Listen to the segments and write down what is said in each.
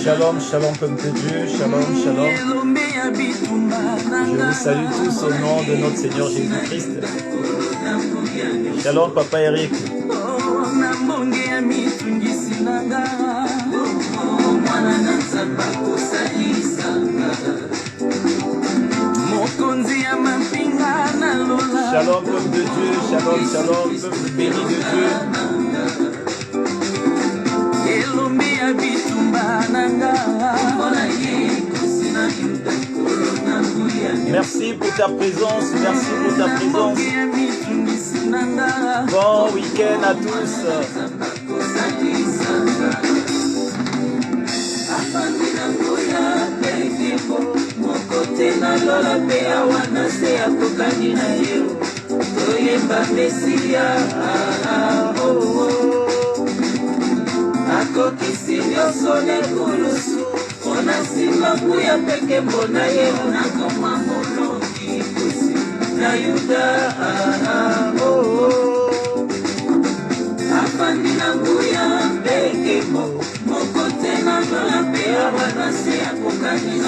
Shalom, shalom peuple de Dieu, shalom, shalom. Je vous salue tous au nom de notre Seigneur Jésus-Christ. Shalom Papa Eric. Shalom peuple de Dieu, shalom, shalom, peuple béni de Dieu. Merci pour ta présence, merci pour ta présence. Bon week-end à tous.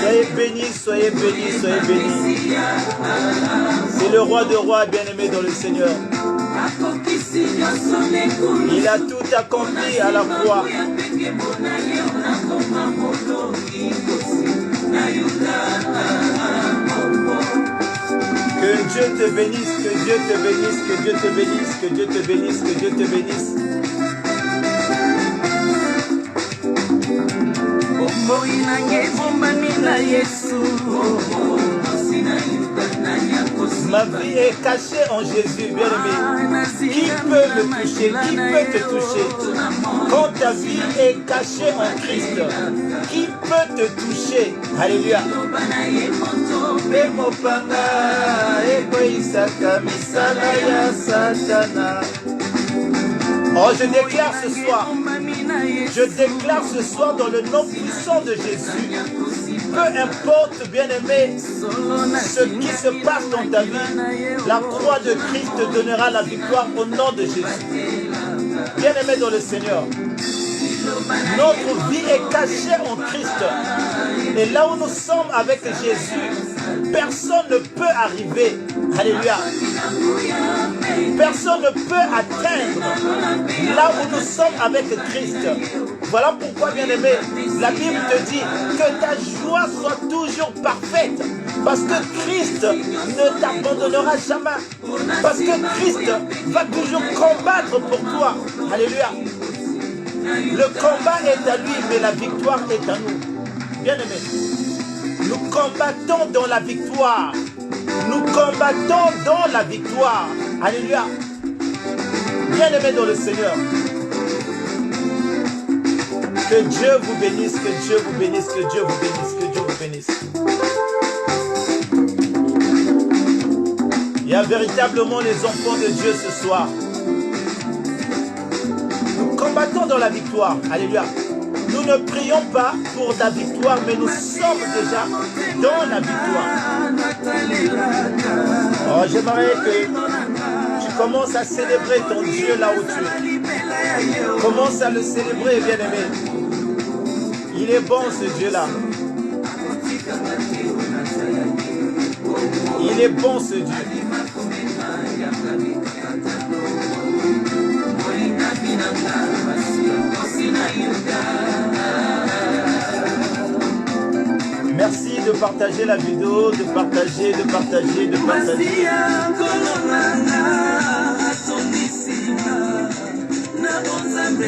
Soyez bénis, soyez bénis, soyez bénis. C'est le roi de rois, bien-aimé dans le Seigneur. Il a tout accompli à la croix. Que Dieu te bénisse, que Dieu te bénisse, que Dieu te bénisse, que Dieu te bénisse, que Dieu te bénisse. Ma vie est cachée en Jésus, bien-aimé. Qui peut me toucher? Qui peut te toucher? Quand ta vie est cachée en Christ, qui peut te toucher? Alléluia. Oh, je déclare ce soir dans le nom puissant de Jésus, peu importe, bien-aimé, ce qui se passe dans ta vie, la croix de Christ te donnera la victoire au nom de Jésus. Bien-aimé dans le Seigneur, notre vie est cachée en Christ. Et là où nous sommes avec Jésus, personne ne peut arriver. Alléluia. Personne ne peut atteindre là où nous sommes avec Christ. Voilà pourquoi, bien-aimé, la Bible te dit que ta joie soit toujours parfaite. Parce que Christ ne t'abandonnera jamais. Parce que Christ va toujours combattre pour toi. Alléluia. Le combat est à lui, mais la victoire est à nous. Bien-aimé, nous combattons dans la victoire. Nous combattons dans la victoire. Alléluia. Bien-aimé dans le Seigneur. Que Dieu vous bénisse, que Dieu vous bénisse, que Dieu vous bénisse, que Dieu vous bénisse. Il y a véritablement les enfants de Dieu ce soir. Nous combattons dans la victoire. Alléluia. Nous ne prions pas pour ta victoire, mais nous sommes déjà dans la victoire. Oh, j'aimerais que tu commences à célébrer ton Dieu là où tu es. Commence à le célébrer, bien-aimé. Il est bon ce Dieu-là. Il est bon ce Dieu. Merci de partager la vidéo, de partager.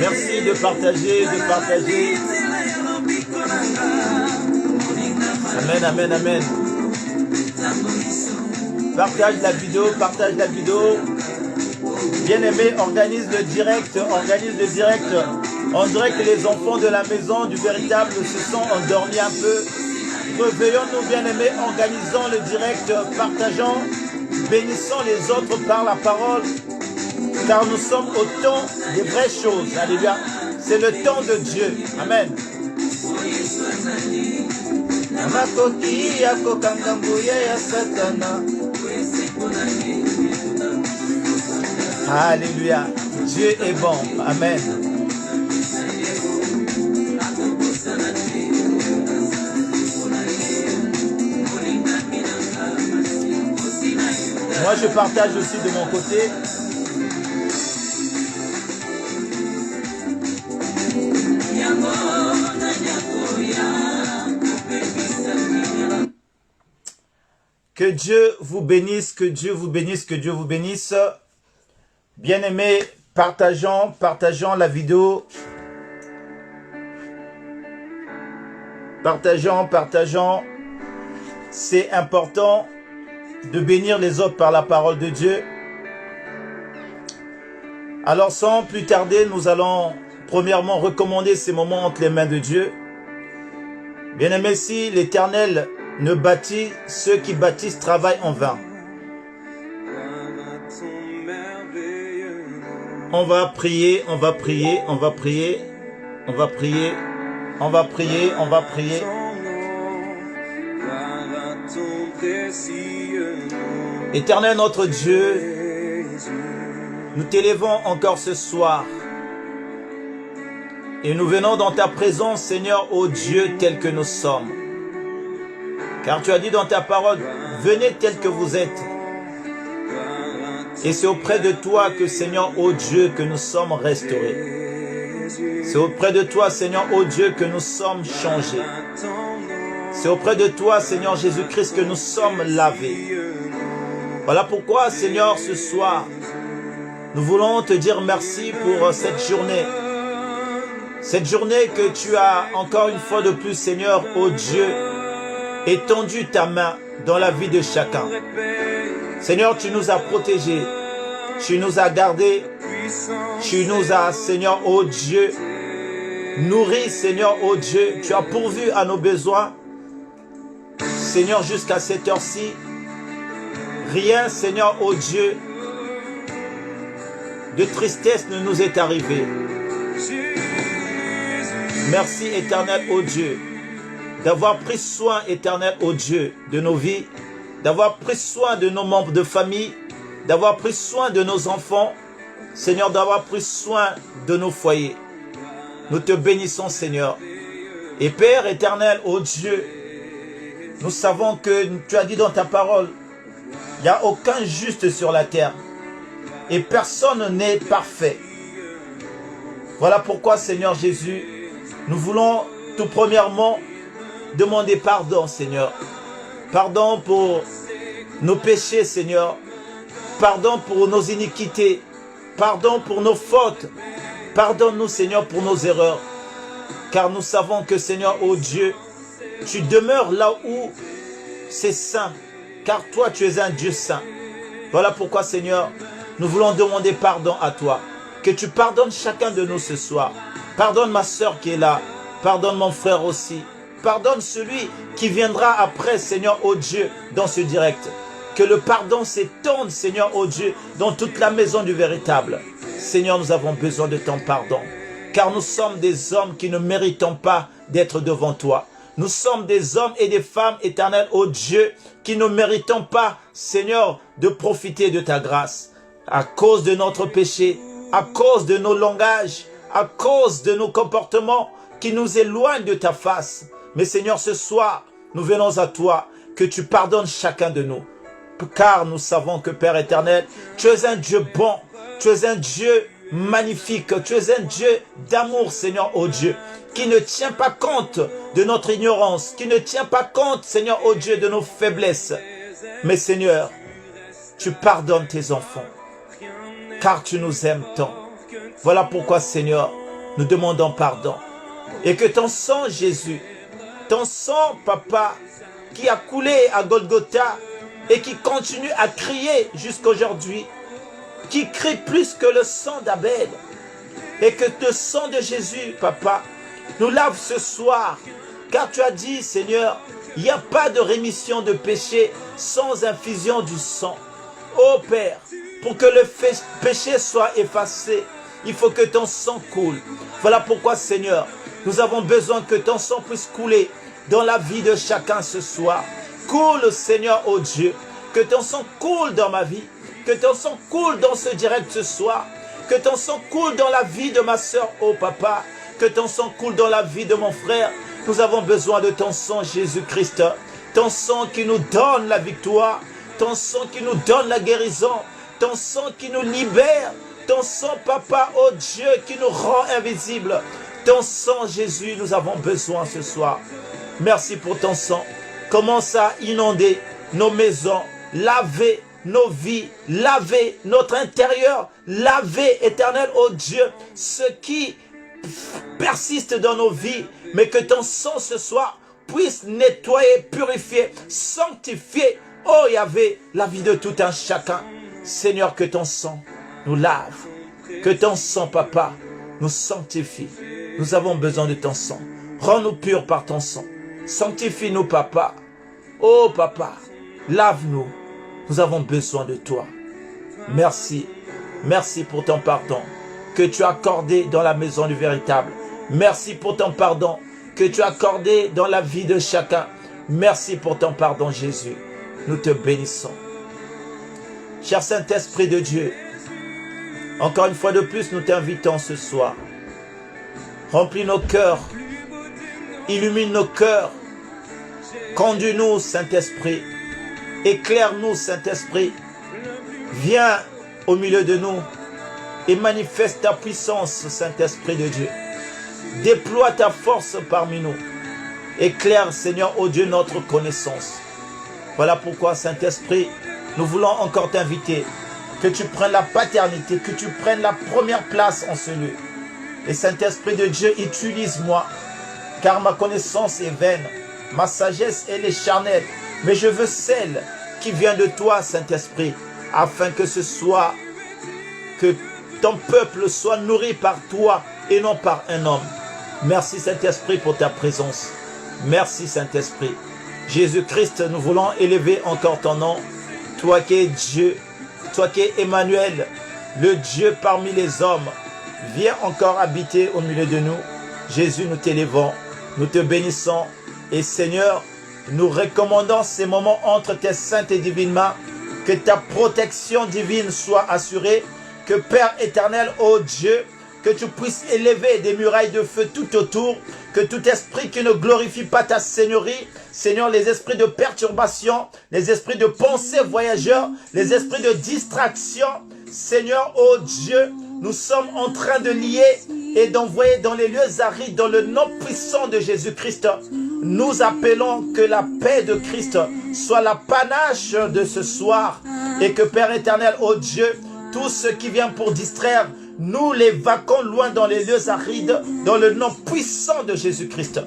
Merci de partager. Amen, amen, amen. Partage la vidéo. Bien-aimé, organise le direct. On dirait que les enfants de la maison du véritable se sont endormis un peu. Réveillons-nous, bien-aimés, organisons le direct, partageons. bénissons les autres par la parole, car nous sommes au temps des vraies choses. Alléluia. C'est le temps de Dieu. Amen. Alléluia. Dieu est bon. Amen. Moi, je partage aussi de mon côté. Que Dieu vous bénisse, que Dieu vous bénisse, que Dieu vous bénisse. Bien-aimés, partageons la vidéo. Partageons. C'est important de bénir les autres par la parole de Dieu. Alors sans plus tarder, nous allons premièrement recommander ces moments entre les mains de Dieu. Bien-aimés, si l'Éternel ne bâtit, ceux qui bâtissent travaillent en vain. On va prier. Éternel notre Dieu, nous t'élevons encore ce soir et nous venons dans ta présence, Seigneur, ô Dieu, tel que nous sommes. Car tu as dit dans ta parole, venez tel que vous êtes. Et c'est auprès de toi que, Seigneur, ô Dieu, que nous sommes restaurés. C'est auprès de toi, Seigneur, ô Dieu, que nous sommes changés. C'est auprès de toi, Seigneur Jésus-Christ, que nous sommes lavés. Voilà pourquoi, Seigneur, ce soir, nous voulons te dire merci pour cette journée. Cette journée que tu as, encore une fois de plus, Seigneur, ô Dieu, étendu ta main dans la vie de chacun. Seigneur, tu nous as protégés, tu nous as gardés, tu nous as, Seigneur, ô Dieu, nourris, Seigneur, ô Dieu, tu as pourvu à nos besoins. Seigneur, jusqu'à cette heure-ci, rien, Seigneur, ô Dieu, de tristesse ne nous est arrivé. Merci, Éternel, ô Dieu, d'avoir pris soin, Éternel, ô Dieu, de nos vies, d'avoir pris soin de nos membres de famille, d'avoir pris soin de nos enfants, Seigneur, d'avoir pris soin de nos foyers. Nous te bénissons, Seigneur. Et Père éternel, ô Dieu, nous savons que tu as dit dans ta parole, il n'y a aucun juste sur la terre et personne n'est parfait. Voilà pourquoi, Seigneur Jésus, nous voulons tout premièrement demander pardon, Seigneur. Pardon pour nos péchés, Seigneur. Pardon pour nos iniquités. Pardon pour nos fautes. Pardonne-nous, Seigneur, pour nos erreurs. Car nous savons que, Seigneur, ô Dieu, tu demeures là où c'est saint. Car toi, tu es un Dieu saint. Voilà pourquoi, Seigneur, nous voulons demander pardon à toi. Que tu pardonnes chacun de nous ce soir. Pardonne ma soeur qui est là. Pardonne mon frère aussi. Pardonne celui qui viendra après, Seigneur, ô Dieu, dans ce direct. Que le pardon s'étende, Seigneur, ô Dieu, dans toute la maison du véritable. Seigneur, nous avons besoin de ton pardon. Car nous sommes des hommes qui ne méritons pas d'être devant toi. Nous sommes des hommes et des femmes éternels, ô Dieu, qui ne méritons pas, Seigneur, de profiter de ta grâce. À cause de notre péché, à cause de nos langages, à cause de nos comportements qui nous éloignent de ta face. Mais Seigneur, ce soir, nous venons à toi, que tu pardonnes chacun de nous. Car nous savons que, Père éternel, tu es un Dieu bon, tu es un Dieu magnifique, tu es un Dieu d'amour, Seigneur, ô Dieu, qui ne tient pas compte de notre ignorance, qui ne tient pas compte, Seigneur, ô Dieu, de nos faiblesses. Mais Seigneur, tu pardonnes tes enfants, car tu nous aimes tant. Voilà pourquoi, Seigneur, nous demandons pardon. Et que ton sang, Jésus, ton sang, Papa, qui a coulé à Golgotha et qui continue à crier jusqu'aujourd'hui, qui crie plus que le sang d'Abel, et que le sang de Jésus, Papa, nous lave ce soir, car tu as dit, Seigneur, il n'y a pas de rémission de péché sans infusion du sang. Oh Père, pour que le péché soit effacé, il faut que ton sang coule. Voilà pourquoi, Seigneur, nous avons besoin que ton sang puisse couler dans la vie de chacun ce soir. Coule, Seigneur, oh Dieu, que ton sang coule dans ma vie, que ton sang coule dans ce direct ce soir, que ton sang coule dans la vie de ma soeur, oh Papa, que ton sang coule dans la vie de mon frère. Nous avons besoin de ton sang, Jésus-Christ, ton sang qui nous donne la victoire, ton sang qui nous donne la guérison, ton sang qui nous libère, ton sang, Papa, oh Dieu, qui nous rend invisibles. Ton sang, Jésus, nous avons besoin ce soir. Merci pour ton sang. Commence à inonder nos maisons, laver nos vies, laver notre intérieur, laver, Éternel, oh Dieu, ce qui persiste dans nos vies, mais que ton sang ce soir puisse nettoyer, purifier, sanctifier, oh Yahvé, la vie de tout un chacun. Seigneur, que ton sang nous lave, que ton sang, Papa, nous sanctifie. Nous avons besoin de ton sang. Rends-nous purs par ton sang. Sanctifie-nous, Papa. Oh, Papa, lave-nous. Nous avons besoin de toi. Merci. Merci pour ton pardon que tu as accordé dans la maison du véritable. Merci pour ton pardon que tu as accordé dans la vie de chacun. Merci pour ton pardon, Jésus. Nous te bénissons. Cher Saint-Esprit de Dieu, encore une fois de plus, nous t'invitons ce soir. Remplis nos cœurs, illumine nos cœurs, conduis-nous, Saint-Esprit, éclaire-nous, Saint-Esprit, viens au milieu de nous et manifeste ta puissance, Saint-Esprit de Dieu. Déploie ta force parmi nous, éclaire, Seigneur, ô Dieu, notre connaissance. Voilà pourquoi, Saint-Esprit, nous voulons encore t'inviter, que tu prennes la paternité, que tu prennes la première place en ce lieu. Et Saint-Esprit de Dieu, utilise-moi, car ma connaissance est vaine, ma sagesse elle est charnelle, mais je veux celle qui vient de toi, Saint-Esprit, afin que ce soit, que ton peuple soit nourri par toi et non par un homme. Merci Saint-Esprit pour ta présence. Merci Saint-Esprit. Jésus-Christ, nous voulons élever encore ton nom, toi qui es Dieu, toi qui es Emmanuel, le Dieu parmi les hommes. Viens encore habiter au milieu de nous. Jésus, nous t'élevons, nous te bénissons. Et Seigneur, nous recommandons ces moments entre tes saintes et divines mains. Que ta protection divine soit assurée. Que Père éternel, ô Dieu, que tu puisses élever des murailles de feu tout autour. Que tout esprit qui ne glorifie pas ta Seigneurie, Seigneur, les esprits de perturbation, les esprits de pensée voyageurs, les esprits de distraction, Seigneur, ô Dieu, nous sommes en train de lier et d'envoyer dans les lieux arides, dans le nom puissant de Jésus-Christ. Nous appelons que la paix de Christ soit la panache de ce soir et que Père éternel, ô Dieu, tout ce qui vient pour distraire, nous les vaquons loin dans les lieux arides, dans le nom puissant de Jésus-Christ.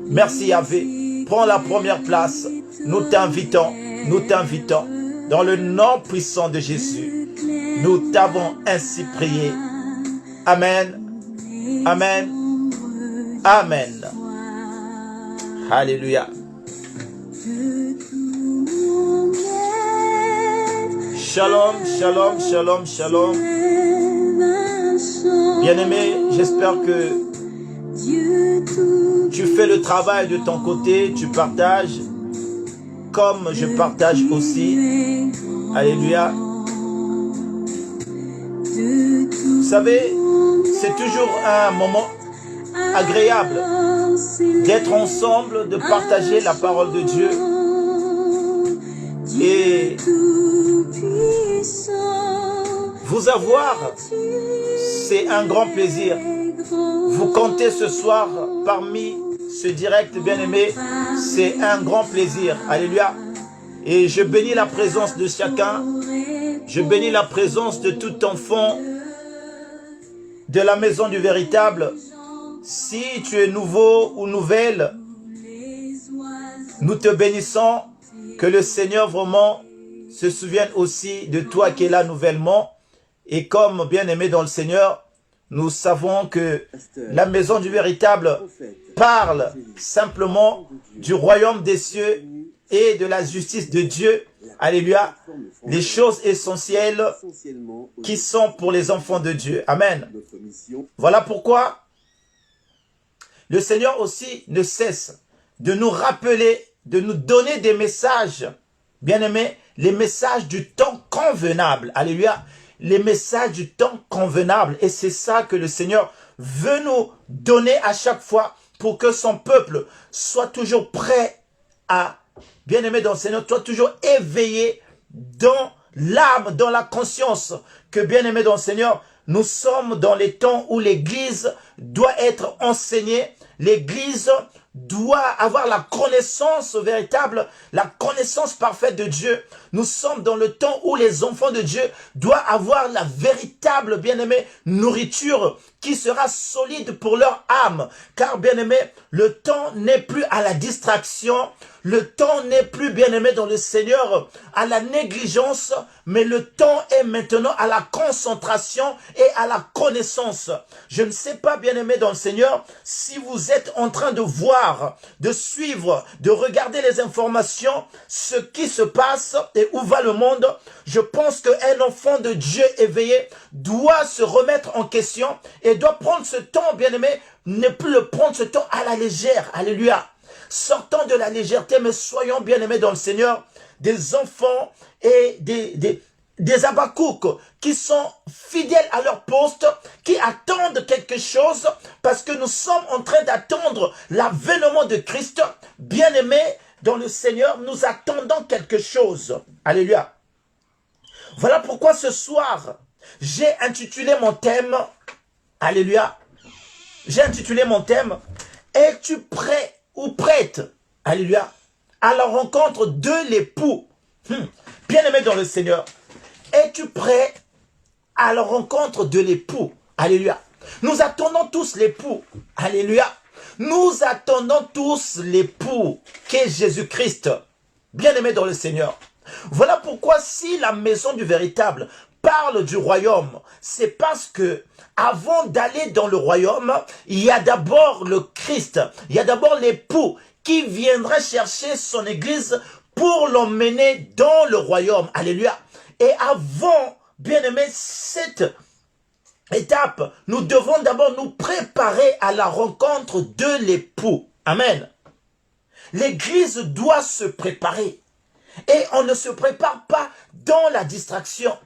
Merci Yahvé, prends la première place. Nous t'invitons, dans le nom puissant de Jésus. Nous t'avons ainsi prié. Amen, amen, amen. Alléluia. Shalom, shalom, shalom, shalom. Bien-aimé, j'espère que tu fais le travail de ton côté, tu partages comme je partage aussi. Alléluia. Vous savez, c'est toujours un moment agréable d'être ensemble, de partager la parole de Dieu. Et vous avoir, c'est un grand plaisir. Vous comptez ce soir parmi ce direct bien-aimé, c'est un grand plaisir. Alléluia. Et je bénis la présence de chacun. Je bénis la présence de tout enfant de la maison du véritable. Si tu es nouveau ou nouvelle, nous te bénissons. Que le Seigneur vraiment se souvienne aussi de toi qui es là nouvellement. Et comme bien-aimé dans le Seigneur, nous savons que la maison du véritable parle simplement du royaume des cieux et de la justice de Dieu alléluia, les choses essentielles qui sont pour les enfants de Dieu. Amen. Voilà pourquoi le Seigneur aussi ne cesse de nous rappeler, de nous donner des messages, bien-aimés, les messages du temps convenable. Alléluia. Les messages du temps convenable. Et c'est ça que le Seigneur veut nous donner à chaque fois pour que son peuple soit toujours prêt à, bien-aimé dans le Seigneur, soit toujours éveillé dans l'âme, dans la conscience, que bien-aimé dans le Seigneur, nous sommes dans les temps où l'Église doit être enseignée, l'Église doit avoir la connaissance véritable, la connaissance parfaite de Dieu. Nous sommes dans le temps où les enfants de Dieu doivent avoir la véritable, bien-aimé, nourriture qui sera solide pour leur âme. Car, bien-aimé, le temps n'est plus à la distraction, le temps n'est plus, bien-aimé, dans le Seigneur, à la négligence, mais le temps est maintenant à la concentration et à la connaissance. Je ne sais pas, bien-aimé, dans le Seigneur, si vous êtes en train de voir, de suivre, de regarder les informations, ce qui se passe et où va le monde. Je pense qu'un enfant de Dieu éveillé doit se remettre en question et doit prendre ce temps, bien-aimé, ne plus le prendre ce temps à la légère. Alléluia. Sortons de la légèreté, mais soyons bien-aimés dans le Seigneur, des enfants et des Habakkuk qui sont fidèles à leur poste, qui attendent quelque chose, parce que nous sommes en train d'attendre l'avènement de Christ. Bien-aimés dans le Seigneur, nous attendons quelque chose. Alléluia. Voilà pourquoi ce soir, j'ai intitulé mon thème, alléluia, j'ai intitulé mon thème, es-tu prêt ou prête, alléluia, à la rencontre de l'époux? Bien-aimé dans le Seigneur, es-tu prêt à la rencontre de l'époux? Alléluia. Nous attendons tous l'époux. Alléluia. Nous attendons tous l'époux qu'est Jésus-Christ. Bien-aimé dans le Seigneur. Voilà pourquoi si la maison du véritable parle du royaume, c'est parce que avant d'aller dans le royaume, il y a d'abord le Christ, il y a d'abord l'époux qui viendra chercher son église pour l'emmener dans le royaume. Alléluia. Et avant, bien-aimé, cette étape, nous devons d'abord nous préparer à la rencontre de l'époux. Amen. L'église doit se préparer. Et on ne se prépare pas dans la distraction.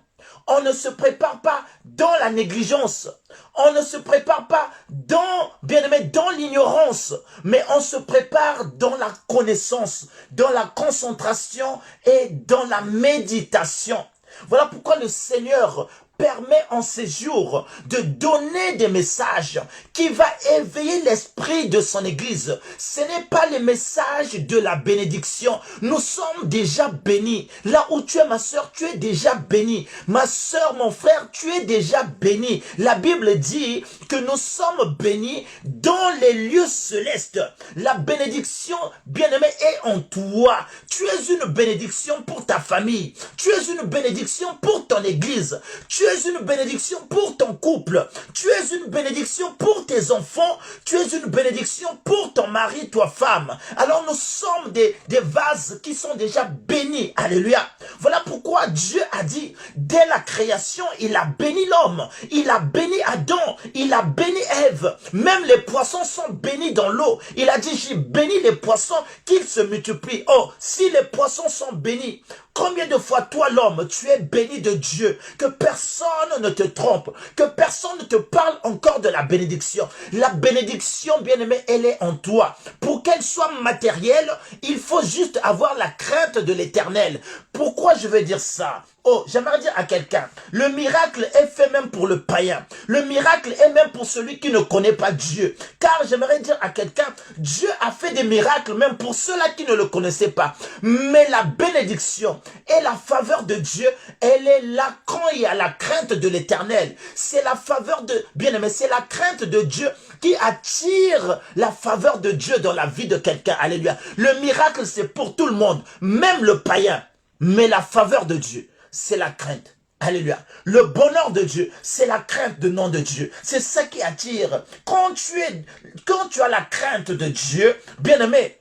On ne se prépare pas dans la négligence. On ne se prépare pas dans, bien-aimé, dans l'ignorance. Mais on se prépare dans la connaissance, dans la concentration et dans la méditation. Voilà pourquoi le Seigneur permet en ces jours de donner des messages qui va éveiller l'esprit de son église. Ce n'est pas les messages de la bénédiction. Nous sommes déjà bénis. Là où tu es, ma soeur, tu es déjà béni. Ma soeur, mon frère, tu es déjà béni. La Bible dit que nous sommes bénis dans les lieux célestes. La bénédiction, bien-aimée, est en toi. Tu es une bénédiction pour ta famille. Tu es une bénédiction pour ton église. Tu es une bénédiction pour ton couple. Tu es une bénédiction pour tes enfants. Tu es une bénédiction pour ton mari, ta femme. Alors nous sommes des vases qui sont déjà bénis. Alléluia. Voilà pourquoi Dieu a dit, dès la création, il a béni l'homme. Il a béni Adam. Il a béni Ève. Même les poissons sont bénis dans l'eau. Il a dit, j'ai béni les poissons qu'ils se multiplient. Oh, si les poissons sont bénis, combien de fois toi l'homme, tu es béni de Dieu, que personne ne te trompe, que personne ne te parle encore de la bénédiction. La bénédiction, bien-aimée, elle est en toi. Pour qu'elle soit matérielle, il faut juste avoir la crainte de l'Éternel. Pourquoi je veux dire ça? Oh, j'aimerais dire à quelqu'un, le miracle est fait même pour le païen. Le miracle est même pour celui qui ne connaît pas Dieu. Car j'aimerais dire à quelqu'un, Dieu a fait des miracles même pour ceux-là qui ne le connaissaient pas. Mais la bénédiction et la faveur de Dieu, elle est là quand il y a la crainte de l'Éternel. C'est la faveur de, bien-aimé, c'est la crainte de Dieu qui attire la faveur de Dieu dans la vie de quelqu'un. Alléluia. Le miracle, c'est pour tout le monde, même le païen. Mais la faveur de Dieu, c'est la crainte. Alléluia. Le bonheur de Dieu, c'est la crainte du nom de Dieu. C'est ça qui attire. Quand tu as la crainte de Dieu, bien-aimé,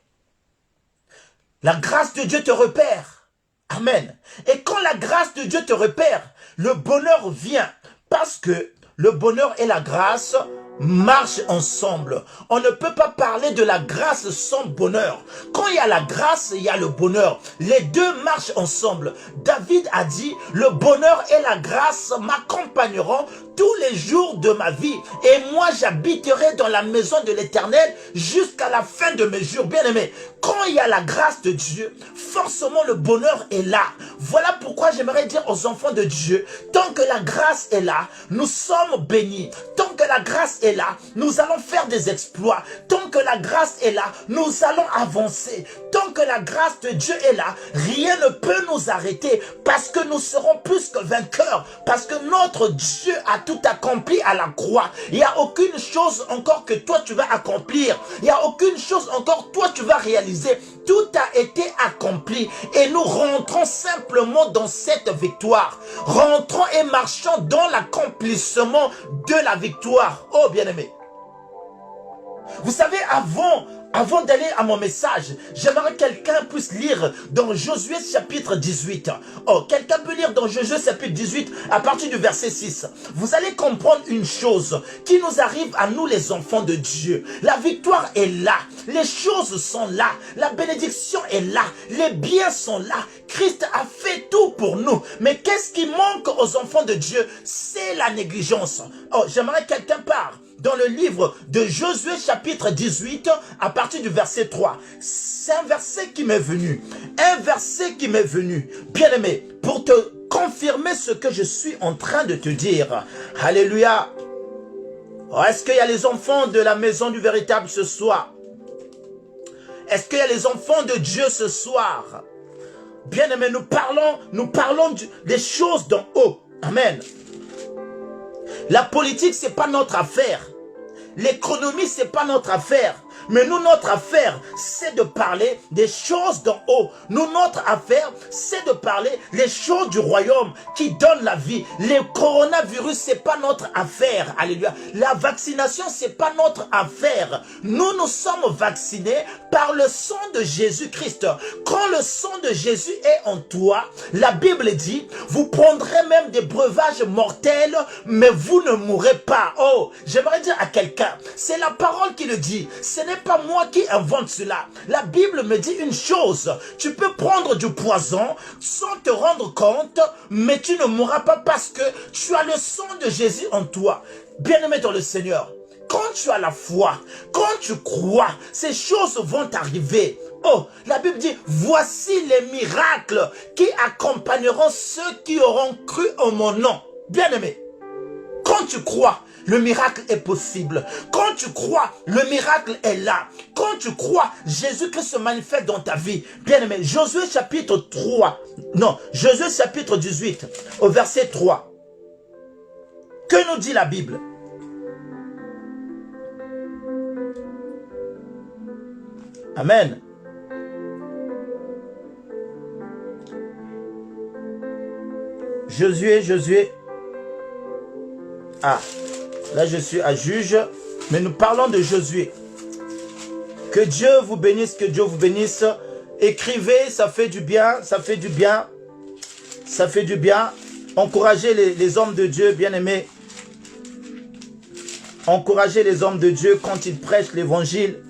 la grâce de Dieu te repère. Amen. Et quand la grâce de Dieu te repère, le bonheur vient. Parce que le bonheur et la grâce marchent ensemble. On ne peut pas parler de la grâce sans bonheur. Quand il y a la grâce, il y a le bonheur. Les deux marchent ensemble. David a dit, le bonheur et la grâce m'accompagneront tous les jours de ma vie. Et moi, j'habiterai dans la maison de l'Éternel jusqu'à la fin de mes jours. Bien-aimés, quand il y a la grâce de Dieu, forcément le bonheur est là. Voilà pourquoi j'aimerais dire aux enfants de Dieu, tant que la grâce est là, nous sommes bénis. Tant que la grâce est là, nous allons faire des exploits. Tant que la grâce est là, nous allons avancer. Tant que la grâce de Dieu est là, rien ne peut nous arrêter parce que nous serons plus que vainqueurs. Parce que notre Dieu a tout accompli à la croix. Il n'y a aucune chose encore que toi tu vas accomplir. Il n'y a aucune chose encore toi tu vas réaliser. Tout a été accompli et nous rentrons simplement dans cette victoire. Rentrons et marchons dans l'accomplissement de la victoire. Oh bien-aimé. Vous savez, avant d'aller à mon message, j'aimerais que quelqu'un puisse lire dans Josué chapitre 18. Oh, quelqu'un peut lire dans Josué chapitre 18 à partir du verset 6. Vous allez comprendre une chose qui nous arrive à nous les enfants de Dieu. La victoire est là. Les choses sont là. La bénédiction est là. Les biens sont là. Christ a fait tout pour nous. Mais qu'est-ce qui manque aux enfants de Dieu? C'est la négligence. Oh, j'aimerais que quelqu'un parle dans le livre de Josué chapitre 18 à partir du verset 3. C'est un verset qui m'est venu. Un verset qui m'est venu. Bien-aimé, pour te confirmer ce que je suis en train de te dire. Alléluia. Oh, est-ce qu'il y a les enfants de la maison du véritable ce soir? Est-ce qu'il y a les enfants de Dieu ce soir? Bien-aimé, nous parlons des choses d'en haut. Amen. La politique, c'est pas notre affaire. L'économie, c'est pas notre affaire. Mais nous, notre affaire, c'est de parler des choses d'en haut. Nous, notre affaire, c'est de parler des choses du royaume qui donnent la vie. Le coronavirus, c'est pas notre affaire. Alléluia. La vaccination, c'est pas notre affaire. Nous sommes vaccinés par le sang de Jésus-Christ. Quand le sang de Jésus est en toi, la Bible dit, vous prendrez même des breuvages mortels, mais vous ne mourrez pas. Oh, j'aimerais dire à quelqu'un, c'est la parole qui le dit. Ce n'est pas moi qui invente cela. La Bible me dit une chose. Tu peux prendre du poison sans te rendre compte, mais tu ne mourras pas parce que tu as le sang de Jésus en toi. Bien-aimé dans le Seigneur, quand tu as la foi, quand tu crois, ces choses vont arriver. Oh, la Bible dit, voici les miracles qui accompagneront ceux qui auront cru en mon nom. Bien-aimé, quand tu crois, le miracle est possible. Quand tu crois, le miracle est là. Quand tu crois, Jésus-Christ se manifeste dans ta vie. Bien-aimé, Josué chapitre 3, non, Josué chapitre 18, au verset 3. Que nous dit la Bible? Amen. Josué. Ah, là je suis à Juge, mais nous parlons de Josué. Que Dieu vous bénisse, que Dieu vous bénisse. Écrivez, ça fait du bien, ça fait du bien. Ça fait du bien. Encouragez les hommes de Dieu, bien-aimés. Encouragez les hommes de Dieu quand ils prêchent l'évangile.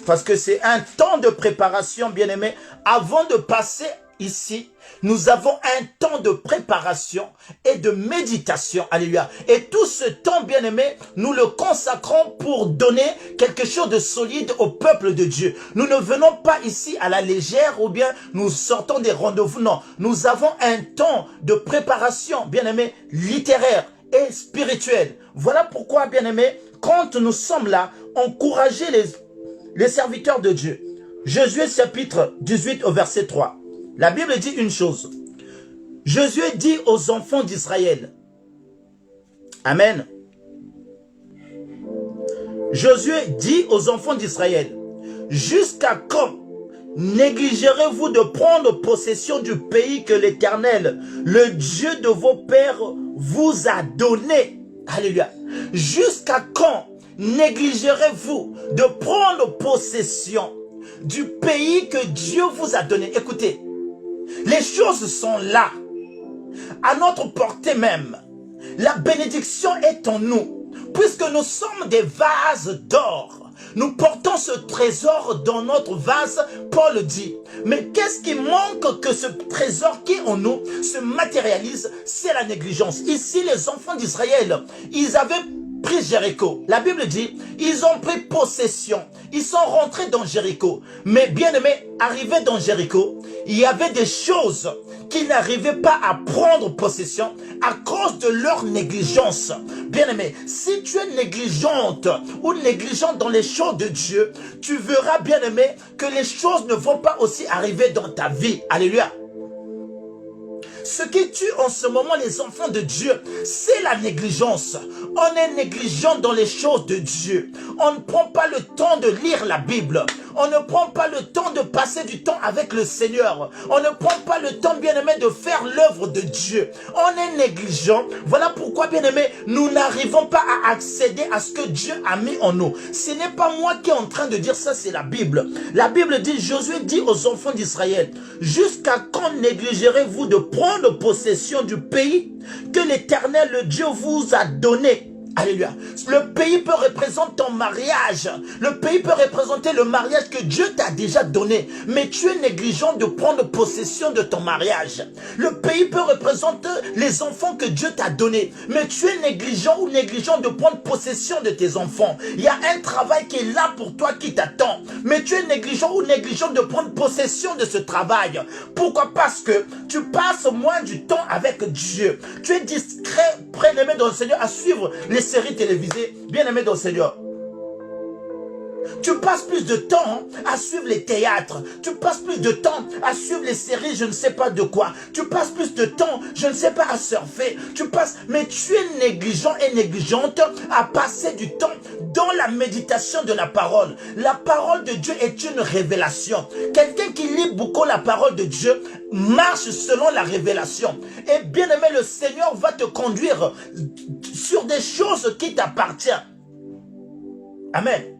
Parce que c'est un temps de préparation, bien-aimés. Avant de passer ici, nous avons un temps de préparation et de méditation. Alléluia. Et tout ce temps, bien-aimé, nous le consacrons pour donner quelque chose de solide au peuple de Dieu. Nous ne venons pas ici à la légère ou bien nous sortons des rendez-vous. Non, nous avons un temps de préparation, bien-aimé, littéraire et spirituel. Voilà pourquoi, bien-aimé, quand nous sommes là, encouragez les serviteurs de Dieu. Josué chapitre 18 au verset 3. La Bible dit une chose. Josué dit aux enfants d'Israël. Amen. Josué dit aux enfants d'Israël. Jusqu'à quand négligerez-vous de prendre possession du pays que l'Éternel, le Dieu de vos pères, vous a donné? Alléluia. Jusqu'à quand négligerez-vous de prendre possession du pays que Dieu vous a donné? Écoutez. Les choses sont là, à notre portée même. La bénédiction est en nous, puisque nous sommes des vases d'or. Nous portons ce trésor dans notre vase, Paul dit. Mais qu'est-ce qui manque que ce trésor qui est en nous se matérialise? C'est la négligence. Ici, les enfants d'Israël, ils avaient pris Jéricho. La Bible dit, ils ont pris possession. Ils sont rentrés dans Jéricho. Mais bien aimé, arrivés dans Jéricho, il y avait des choses qu'ils n'arrivaient pas à prendre possession à cause de leur négligence. Bien aimé, si tu es négligente ou négligent dans les choses de Dieu, tu verras, bien aimé, que les choses ne vont pas aussi arriver dans ta vie. Alléluia. Ce qui tue en ce moment les enfants de Dieu, c'est la négligence. On est négligent dans les choses de Dieu. On ne prend pas le temps de lire la Bible. On ne prend pas le temps de passer du temps avec le Seigneur. On ne prend pas le temps, bien-aimé, de faire l'œuvre de Dieu. On est négligent. Voilà pourquoi, bien-aimé, nous n'arrivons pas à accéder à ce que Dieu a mis en nous. Ce n'est pas moi qui est en train de dire ça, c'est la Bible. La Bible dit, Josué dit aux enfants d'Israël, jusqu'à quand négligerez-vous de prendre possession du pays que l'Éternel, le Dieu, vous a donné? Alléluia. Le pays peut représenter ton mariage. Le pays peut représenter le mariage que Dieu t'a déjà donné. Mais tu es négligent de prendre possession de ton mariage. Le pays peut représenter les enfants que Dieu t'a donnés. Mais tu es négligent ou négligent de prendre possession de tes enfants. Il y a un travail qui est là pour toi qui t'attend. Mais tu es négligent ou négligent de prendre possession de ce travail. Pourquoi? Parce que tu passes moins du temps avec Dieu. Tu es discret, bien-aimé dans le Seigneur, à suivre les séries télévisées, bien-aimé dans le Seigneur. Tu passes plus de temps à suivre les théâtres. Tu passes plus de temps à suivre les séries, je ne sais pas de quoi. Tu passes plus de temps, je ne sais pas, à surfer. Mais tu es négligent et négligente à passer du temps dans la méditation de la parole. La parole de Dieu est une révélation. Quelqu'un qui lit beaucoup la parole de Dieu marche selon la révélation. Et bien aimé, le Seigneur va te conduire sur des choses qui t'appartiennent. Amen.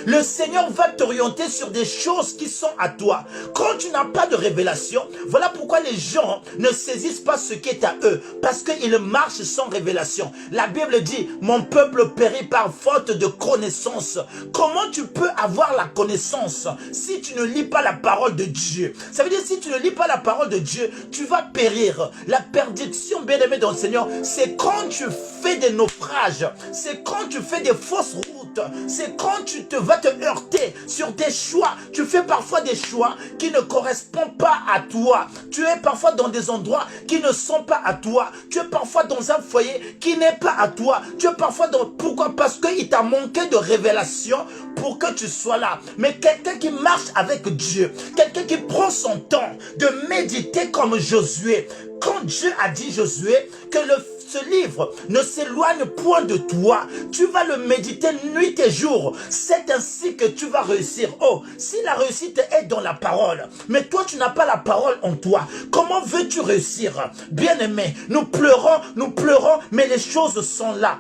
Le Seigneur va t'orienter sur des choses qui sont à toi. Quand tu n'as pas de révélation, voilà pourquoi les gens ne saisissent pas ce qui est à eux. Parce qu'ils marchent sans révélation. La Bible dit, mon peuple périt par faute de connaissance. Comment tu peux avoir la connaissance si tu ne lis pas la parole de Dieu? Ça veut dire, si tu ne lis pas la parole de Dieu, tu vas périr. La perdition, bien aimé dans le Seigneur, c'est quand tu fais des naufrages. C'est quand tu fais des fausses routes. C'est quand tu vas te heurter sur des choix. Tu fais parfois des choix qui ne correspondent pas à toi. Tu es parfois dans des endroits qui ne sont pas à toi. Tu es parfois dans un foyer qui n'est pas à toi. Tu es parfois dans... Pourquoi? Parce qu'il t'a manqué de révélation pour que tu sois là. Mais quelqu'un qui marche avec Dieu, quelqu'un qui prend son temps de méditer comme Josué. Quand Dieu a dit Josué que ce livre ne s'éloigne point de toi, tu vas le méditer nuit et jour. C'est ainsi que tu vas réussir. Oh, si la réussite est dans la parole, mais toi tu n'as pas la parole en toi, comment veux-tu réussir? Bien aimé, nous pleurons, mais les choses sont là.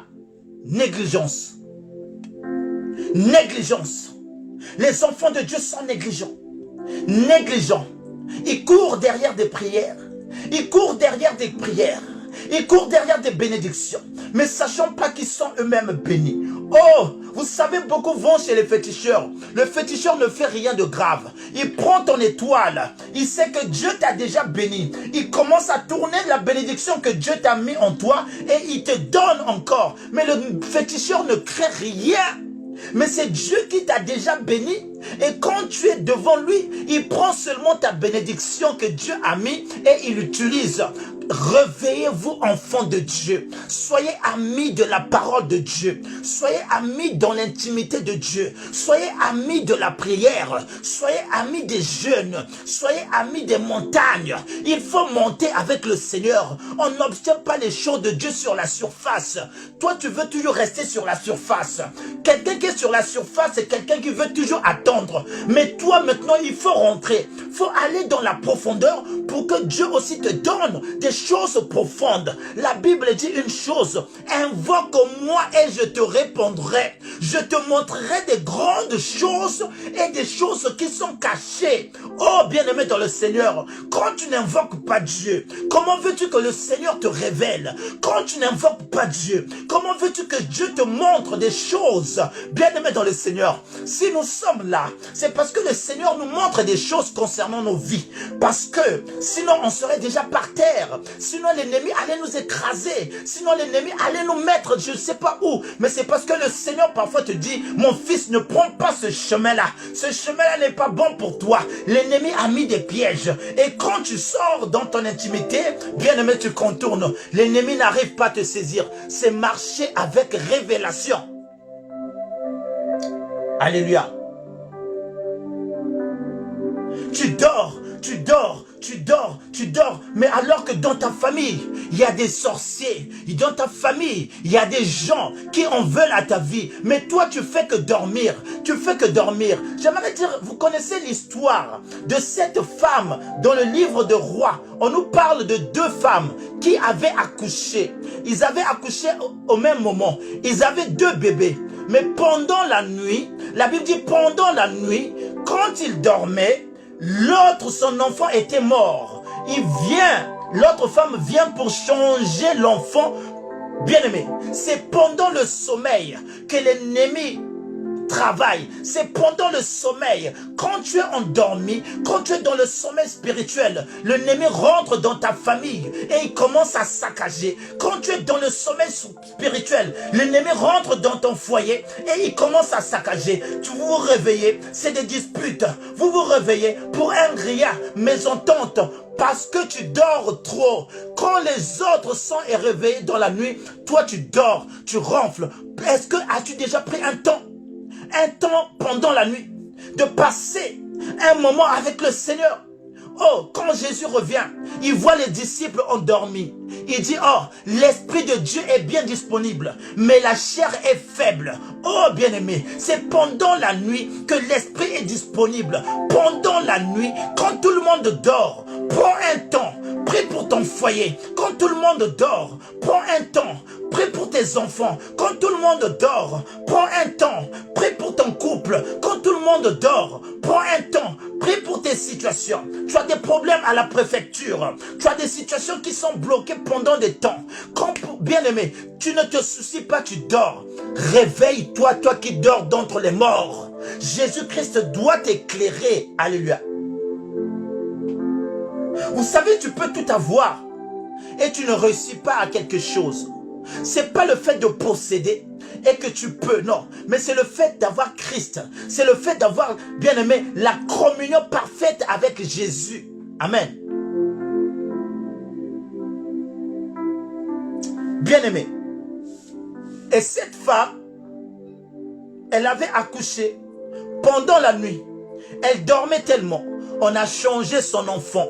Négligence. Négligence. Les enfants de Dieu sont négligents. Négligents. Ils courent derrière des prières. Ils courent derrière des prières. Ils courent derrière des bénédictions, mais sachant pas qu'ils sont eux-mêmes bénis. Oh, vous savez, beaucoup vont chez les féticheurs. Le féticheur ne fait rien de grave. Il prend ton étoile. Il sait que Dieu t'a déjà béni. Il commence à tourner la bénédiction que Dieu t'a mis en toi et il te donne encore. Mais le féticheur ne crée rien. Mais c'est Dieu qui t'a déjà béni. Et quand tu es devant lui, il prend seulement ta bénédiction que Dieu a mis et il l'utilise. Réveillez-vous, enfants de Dieu. Soyez amis de la parole de Dieu. Soyez amis dans l'intimité de Dieu. Soyez amis de la prière. Soyez amis des jeûnes. Soyez amis des montagnes. Il faut monter avec le Seigneur. On n'obtient pas les choses de Dieu sur la surface. Toi, tu veux toujours rester sur la surface. Quelqu'un qui est sur la surface, c'est quelqu'un qui veut toujours atteindre t'entendre. Mais toi, maintenant, il faut rentrer. Il faut aller dans la profondeur pour que Dieu aussi te donne des choses profondes. La Bible dit une chose: invoque-moi et je te répondrai. Je te montrerai des grandes choses et des choses qui sont cachées. Oh, bien-aimé dans le Seigneur, quand tu n'invoques pas Dieu, comment veux-tu que le Seigneur te révèle? Quand tu n'invoques pas Dieu, comment veux-tu que Dieu te montre des choses? Bien-aimé dans le Seigneur, si nous sommes là, c'est parce que le Seigneur nous montre des choses concernant nos vies. Parce que sinon on serait déjà par terre. Sinon l'ennemi allait nous écraser. Sinon l'ennemi allait nous mettre je ne sais pas où. Mais c'est parce que le Seigneur parfois te dit: mon fils, ne prends pas ce chemin-là. Ce chemin-là n'est pas bon pour toi. L'ennemi a mis des pièges. Et quand tu sors dans ton intimité, bien-aimé, tu contournes. L'ennemi n'arrive pas à te saisir. C'est marcher avec révélation. Alléluia. Tu dors, tu dors, tu dors, tu dors. Mais alors que dans ta famille, il y a des sorciers. Dans ta famille, il y a des gens qui en veulent à ta vie. Mais toi, tu fais que dormir. Tu fais que dormir. J'aimerais dire, vous connaissez l'histoire de cette femme dans le livre de Rois. On nous parle de deux femmes qui avaient accouché. Ils avaient accouché au même moment. Ils avaient deux bébés. Mais pendant la nuit, la Bible dit pendant la nuit, quand ils dormaient, l'autre, son enfant était mort. L'autre femme vient pour changer l'enfant. Bien-aimé, c'est pendant le sommeil que l'ennemi travaille. C'est pendant le sommeil. Quand tu es endormi, quand tu es dans le sommeil spirituel, l'ennemi rentre dans ta famille et il commence à saccager. Quand tu es dans le sommeil spirituel, l'ennemi rentre dans ton foyer et il commence à saccager. Tu vous réveillez, c'est des disputes. Vous vous réveillez pour un rien, mésentente, parce que tu dors trop. Quand les autres sont réveillés dans la nuit, toi tu dors, tu ronfles. Est-ce que as-tu déjà pris un temps pendant la nuit, de passer un moment avec le Seigneur? Oh, quand Jésus revient, il voit les disciples endormis. Il dit: oh, l'Esprit de Dieu est bien disponible, mais la chair est faible. Oh, bien-aimé, c'est pendant la nuit que l'Esprit est disponible. Pendant la nuit, quand tout le monde dort, prends un temps, prie pour ton foyer. Quand tout le monde dort, prends un temps, prie pour tes enfants. Quand tout le monde dort, prends un temps, prie pour ton couple. Quand tout le monde dort, prends un temps, prie pour tes situations. Tu as des problèmes à la préfecture. Tu as des situations qui sont bloquées pendant des temps. Quand, bien-aimé, tu ne te soucies pas, tu dors. Réveille-toi, toi qui dors d'entre les morts. Jésus-Christ doit t'éclairer. Alléluia. Vous savez, tu peux tout avoir et tu ne réussis pas à quelque chose. C'est pas le fait de posséder et que tu peux, non. Mais c'est le fait d'avoir Christ. C'est le fait d'avoir, bien aimé, la communion parfaite avec Jésus. Amen. Bien aimé. Et cette femme, elle avait accouché pendant la nuit. Elle dormait tellement. On a changé son enfant.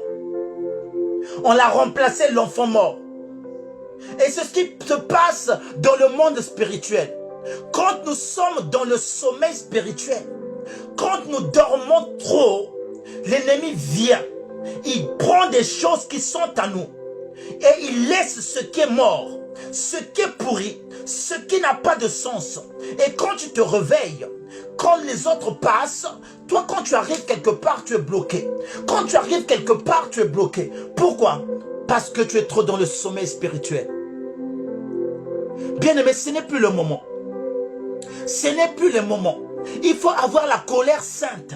On l'a remplacé l'enfant mort. Et c'est ce qui se passe dans le monde spirituel. Quand nous sommes dans le sommeil spirituel, quand nous dormons trop, l'ennemi vient. Il prend des choses qui sont à nous. Et il laisse ce qui est mort, ce qui est pourri, ce qui n'a pas de sens. Et quand tu te réveilles, quand les autres passent, toi quand tu arrives quelque part, tu es bloqué. Quand tu arrives quelque part, tu es bloqué. Pourquoi? Parce que tu es trop dans le sommeil spirituel. Bien-aimé, ce n'est plus le moment. Ce n'est plus le moment. Il faut avoir la colère sainte.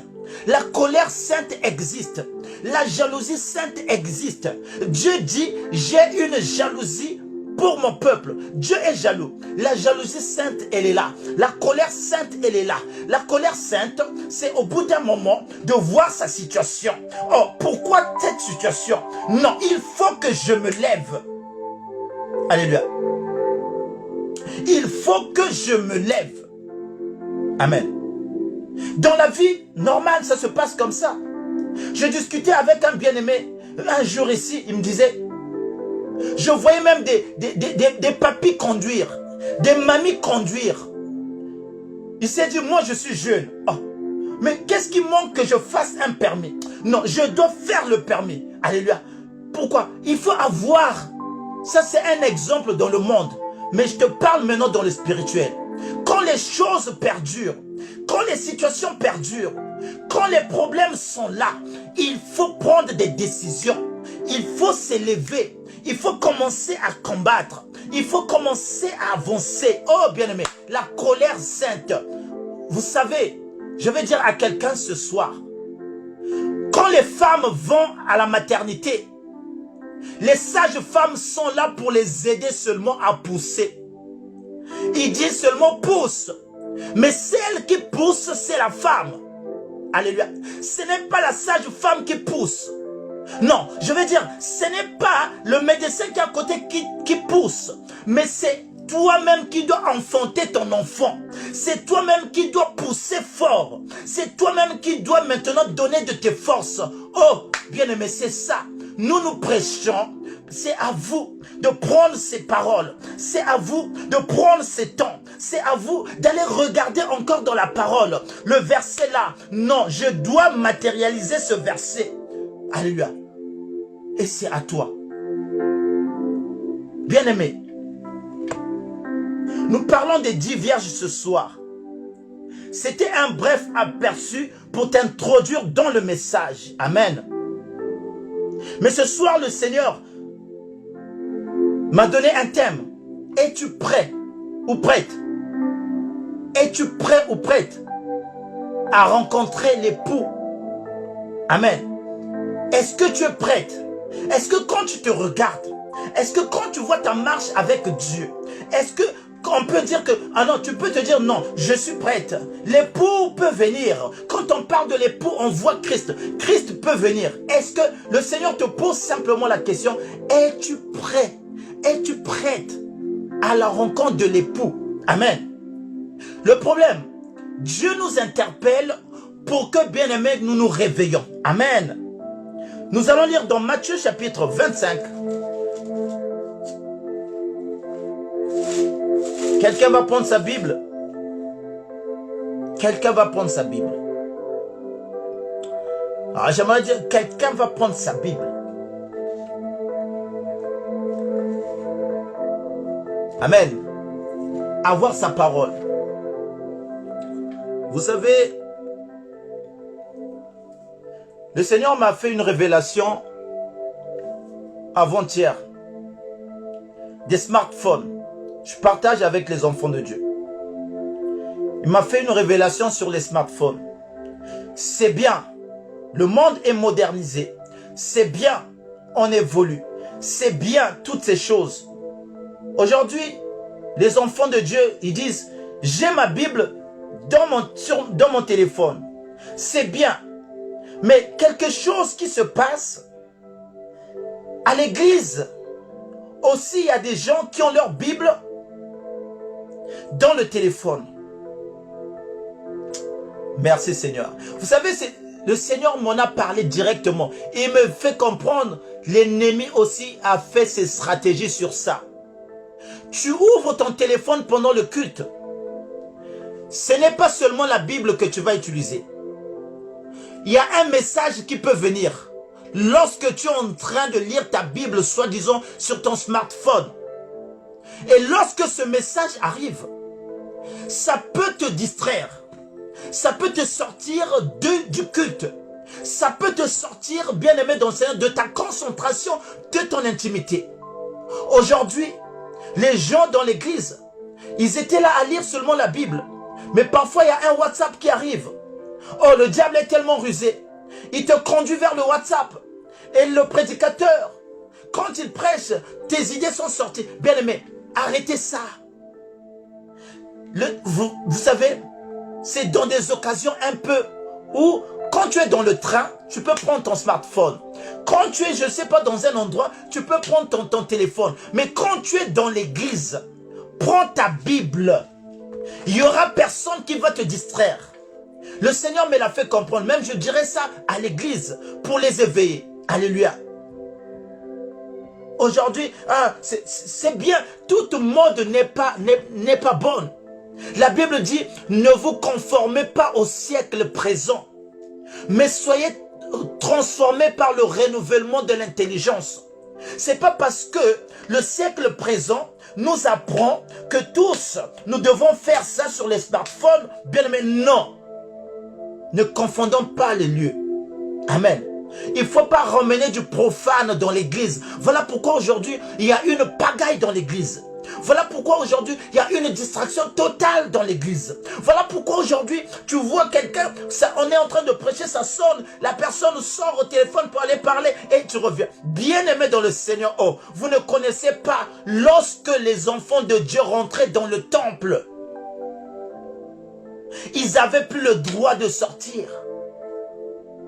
La colère sainte existe. La jalousie sainte existe. Dieu dit, j'ai une jalousie pour mon peuple. Dieu est jaloux. La jalousie sainte, elle est là. La colère sainte, elle est là. La colère sainte, c'est au bout d'un moment de voir sa situation. Oh, pourquoi cette situation? Non, il faut que je me lève. Alléluia. Il faut que je me lève. Amen. Dans la vie normale, ça se passe comme ça. Je discutais avec un bien-aimé un jour ici, il me disait, je voyais même des papis conduire, des mamies conduire. Il s'est dit, moi je suis jeune. Oh, Mais qu'est-ce qui manque que je fasse un permis? Non, je dois faire le permis. Alléluia. Pourquoi? Il faut avoir. Ça, c'est un exemple dans le monde. Mais je te parle maintenant dans le spirituel. Quand les choses perdurent, quand les situations perdurent, quand les problèmes sont là, il faut prendre des décisions. Il faut s'élever. Il faut commencer à combattre. Il faut commencer à avancer. Oh, bien-aimé, la colère sainte. Vous savez, je vais dire à quelqu'un ce soir, quand les femmes vont à la maternité, les sages femmes sont là pour les aider seulement à pousser. Ils disent seulement pousse. Mais celle qui pousse, c'est la femme. Alléluia. Ce n'est pas la sage femme qui pousse. Non, je veux dire, ce n'est pas le médecin qui est à côté qui pousse. Mais c'est toi-même qui dois enfanter ton enfant. C'est toi-même qui dois pousser fort. C'est toi-même qui dois maintenant donner de tes forces. Oh, bien-aimé, c'est ça. Nous prêchons. C'est à vous de prendre ces paroles. C'est à vous de prendre ces temps. C'est à vous d'aller regarder encore dans la parole. Le verset là. Non, je dois matérialiser ce verset. Alléluia. Et c'est à toi. Bien-aimé, nous parlons des 10 vierges ce soir. C'était un bref aperçu pour t'introduire dans le message. Amen. Mais ce soir, le Seigneur m'a donné un thème. Es-tu prêt ou prête? Es-tu prêt ou prête à rencontrer l'époux? Amen. Est-ce que tu es prête? Est-ce que quand tu te regardes, est-ce que quand tu vois ta marche avec Dieu, est-ce que on peut dire que, ah non, tu peux te dire non, je suis prête. L'époux peut venir. Quand on parle de l'époux, on voit Christ. Christ peut venir. Est-ce que le Seigneur te pose simplement la question, es-tu prêt? Es-tu prête à la rencontre de l'époux? Amen. Le problème, Dieu nous interpelle pour que, bien-aimés, nous nous réveillons. Amen. Nous allons lire dans Matthieu chapitre 25. Quelqu'un va prendre sa Bible. Quelqu'un va prendre sa Bible. Alors j'aimerais dire, quelqu'un va prendre sa Bible. Amen. Avoir sa parole. Vous savez, le Seigneur m'a fait une révélation avant-hier. Des smartphones. Je partage avec les enfants de Dieu. Il m'a fait une révélation sur les smartphones. C'est bien. Le monde est modernisé. C'est bien. On évolue. C'est bien toutes ces choses. Aujourd'hui, les enfants de Dieu, ils disent, j'ai ma Bible dans mon téléphone. C'est bien. Mais quelque chose qui se passe à l'église, aussi il y a des gens qui ont leur Bible dans le téléphone. Merci Seigneur. Vous savez, le Seigneur m'en a parlé directement. Il me fait comprendre, l'ennemi aussi a fait ses stratégies sur ça. Tu ouvres ton téléphone pendant le culte. Ce n'est pas seulement la Bible que tu vas utiliser. Il y a un message qui peut venir. Lorsque tu es en train de lire ta Bible, soi-disant, sur ton smartphone. Et lorsque ce message arrive, ça peut te distraire. Ça peut te sortir du culte. Ça peut te sortir, bien-aimé dans le Seigneur, de ta concentration, de ton intimité. Aujourd'hui, les gens dans l'église, ils étaient là à lire seulement la Bible. Mais parfois, il y a un WhatsApp qui arrive. Oh, le diable est tellement rusé. Il te conduit vers le WhatsApp. Et le prédicateur, quand il prêche, tes idées sont sorties. Bien-aimé, arrêtez ça. Vous savez, c'est dans des occasions un peu où, quand tu es dans le train, tu peux prendre ton smartphone. Quand tu es, je ne sais pas, dans un endroit, tu peux prendre ton téléphone. Mais quand tu es dans l'église, prends ta Bible. Il n'y aura personne qui va te distraire. Le Seigneur me l'a fait comprendre. Même je dirais ça à l'église pour les éveiller. Alléluia. Aujourd'hui, c'est bien. Toute mode n'est pas bonne. La Bible dit, ne vous conformez pas au siècle présent, mais soyez transformés par le renouvellement de l'intelligence. C'est pas parce que le siècle présent nous apprend que tous, nous devons faire ça sur les smartphones. Bien aimé, non. Ne confondons pas les lieux. Amen. Il ne faut pas ramener du profane dans l'église. Voilà pourquoi aujourd'hui, il y a une pagaille dans l'église. Voilà pourquoi aujourd'hui, il y a une distraction totale dans l'église. Voilà pourquoi aujourd'hui, tu vois quelqu'un, on est en train de prêcher, ça sonne, la personne sort au téléphone pour aller parler et tu reviens. Bien-aimé dans le Seigneur, oh, vous ne connaissez pas lorsque les enfants de Dieu rentraient dans le temple. Ils n'avaient plus le droit de sortir.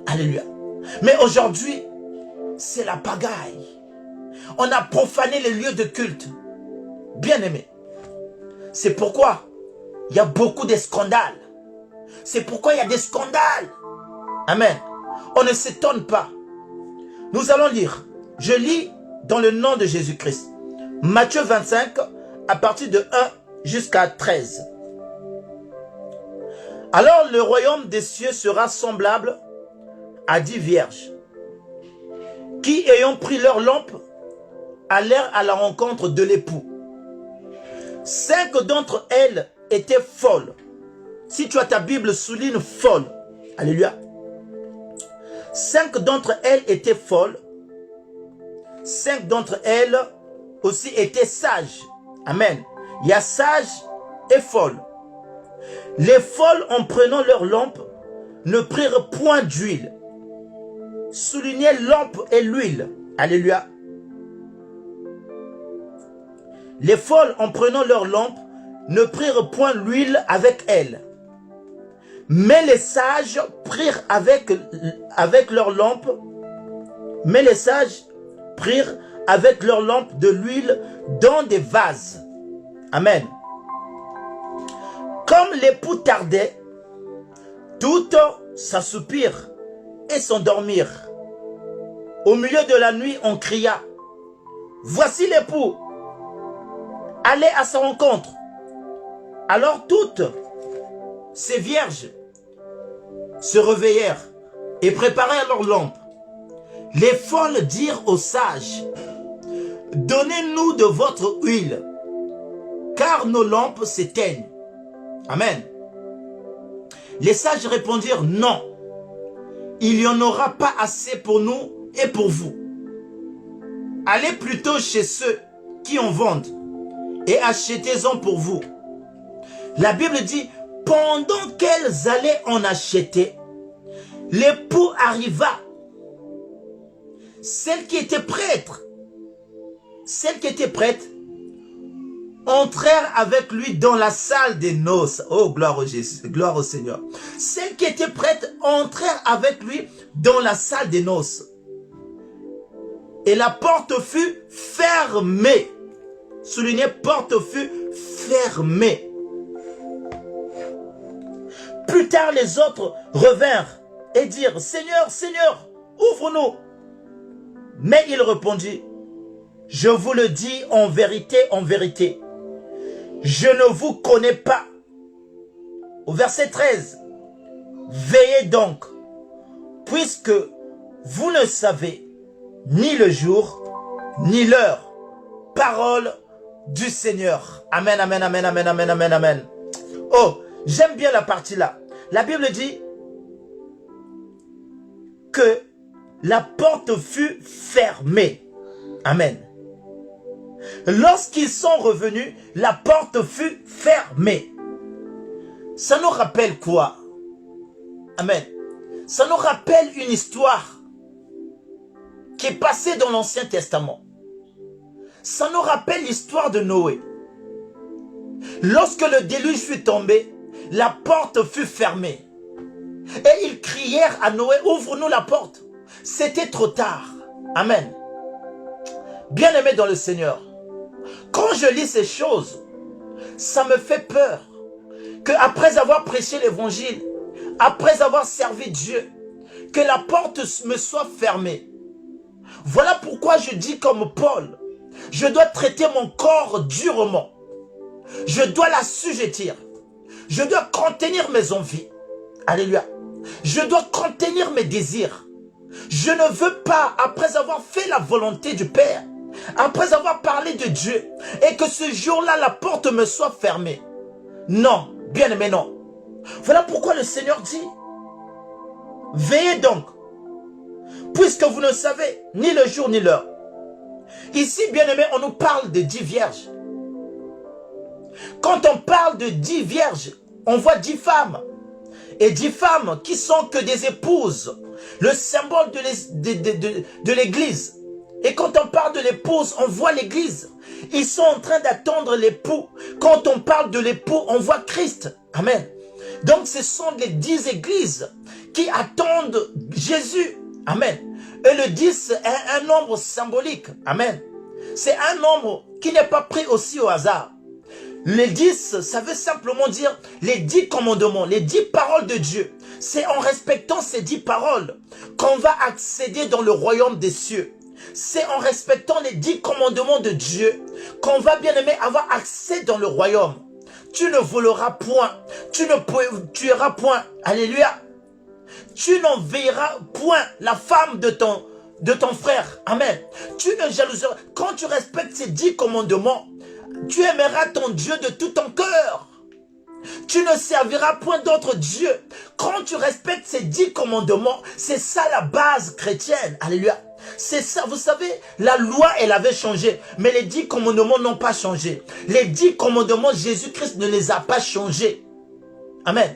Alléluia. Mais aujourd'hui, c'est la pagaille. On a profané les lieux de culte. Bien-aimé. C'est pourquoi il y a beaucoup de scandales. C'est pourquoi il y a des scandales. Amen. On ne s'étonne pas. Nous allons lire. Je lis dans le nom de Jésus-Christ. Matthieu 25, à partir de 1 jusqu'à 13. Alors le royaume des cieux sera semblable à 10 vierges qui, ayant pris leur lampe, allèrent à la rencontre de l'époux. 5 d'entre elles étaient folles. Si tu as ta Bible, souligne folle. Alléluia. 5 d'entre elles étaient folles. 5 d'entre elles aussi étaient sages. Amen. Il y a sage et folle. Les folles, en prenant leur lampe, ne prirent point d'huile. Soulignez lampe et l'huile. Alléluia. Les folles, en prenant leur lampe, ne prirent point l'huile avec elles. Mais les sages prirent avec leur lampe, de l'huile dans des vases. Amen. Comme l'époux tardait, toutes s'assoupirent et s'endormirent. Au milieu de la nuit, on cria, « Voici l'époux, allez à sa rencontre. » Alors toutes ces vierges se réveillèrent et préparèrent leurs lampes. Les folles dirent aux sages, « Donnez-nous de votre huile, car nos lampes s'éteignent. » Amen. Les sages répondirent, « Non, il n'y en aura pas assez pour nous et pour vous. Allez plutôt chez ceux qui en vendent et achetez-en pour vous. » La Bible dit, pendant qu'elles allaient en acheter, l'époux arriva. Celles qui étaient prêtes, entrèrent avec lui dans la salle des noces. Oh, gloire au Jésus, gloire au Seigneur. Celles qui étaient prêtes entrèrent avec lui dans la salle des noces. Et la porte fut fermée. Soulignez, porte fut fermée. Plus tard, les autres revinrent et dirent, « Seigneur, Seigneur, ouvre-nous. » Mais il répondit, « Je vous le dis en vérité, je ne vous connais pas. » Au verset 13, « Veillez donc, puisque vous ne savez ni le jour, ni l'heure. » Parole du Seigneur. Amen, amen, amen, amen, amen, amen, amen. Oh, j'aime bien la partie là. La Bible dit que la porte fut fermée. Amen. Lorsqu'ils sont revenus, la porte fut fermée. Ça nous rappelle quoi? Amen. Ça nous rappelle une histoire qui est passée dans l'Ancien Testament. Ça nous rappelle l'histoire de Noé. Lorsque le déluge fut tombé, la porte fut fermée. Et ils crièrent à Noé, « Ouvre-nous la porte. » C'était trop tard. Amen. Bien-aimé dans le Seigneur, quand je lis ces choses, ça me fait peur que après avoir prêché l'évangile, après avoir servi Dieu, que la porte me soit fermée. Voilà pourquoi je dis comme Paul, je dois traiter mon corps durement. Je dois l'assujettir. Je dois contenir mes envies. Alléluia. Je dois contenir mes désirs. Je ne veux pas, après avoir fait la volonté du Père, après avoir parlé de Dieu, et que ce jour-là, la porte me soit fermée. Non, bien-aimé, non. Voilà pourquoi le Seigneur dit, veillez donc, puisque vous ne savez ni le jour ni l'heure. Ici, bien-aimé, on nous parle de 10 vierges. Quand on parle de 10 vierges, on voit 10 femmes. Et 10 femmes qui sont que des épouses, le symbole de l'église. Et quand on parle de l'épouse, on voit l'église. Ils sont en train d'attendre l'époux. Quand on parle de l'époux, on voit Christ. Amen. Donc ce sont les 10 églises qui attendent Jésus. Amen. Et le 10 est un nombre symbolique. Amen. C'est un nombre qui n'est pas pris aussi au hasard. Les 10, ça veut simplement dire les 10 commandements, les 10 paroles de Dieu. C'est en respectant ces 10 paroles qu'on va accéder dans le royaume des cieux. C'est en respectant les 10 commandements de Dieu qu'on va, bien aimé, avoir accès dans le royaume. Tu ne voleras point, tu ne tueras point, alléluia. Tu n'enverras point la femme de ton frère, amen. Tu ne jalouseras. Quand tu respectes ces 10 commandements, tu aimeras ton Dieu de tout ton cœur. Tu ne serviras point d'autre Dieu. Quand tu respectes ces 10 commandements, c'est ça la base chrétienne. Alléluia. C'est ça, vous savez, la loi, elle avait changé. Mais les 10 commandements n'ont pas changé. Les 10 commandements, Jésus-Christ ne les a pas changés. Amen.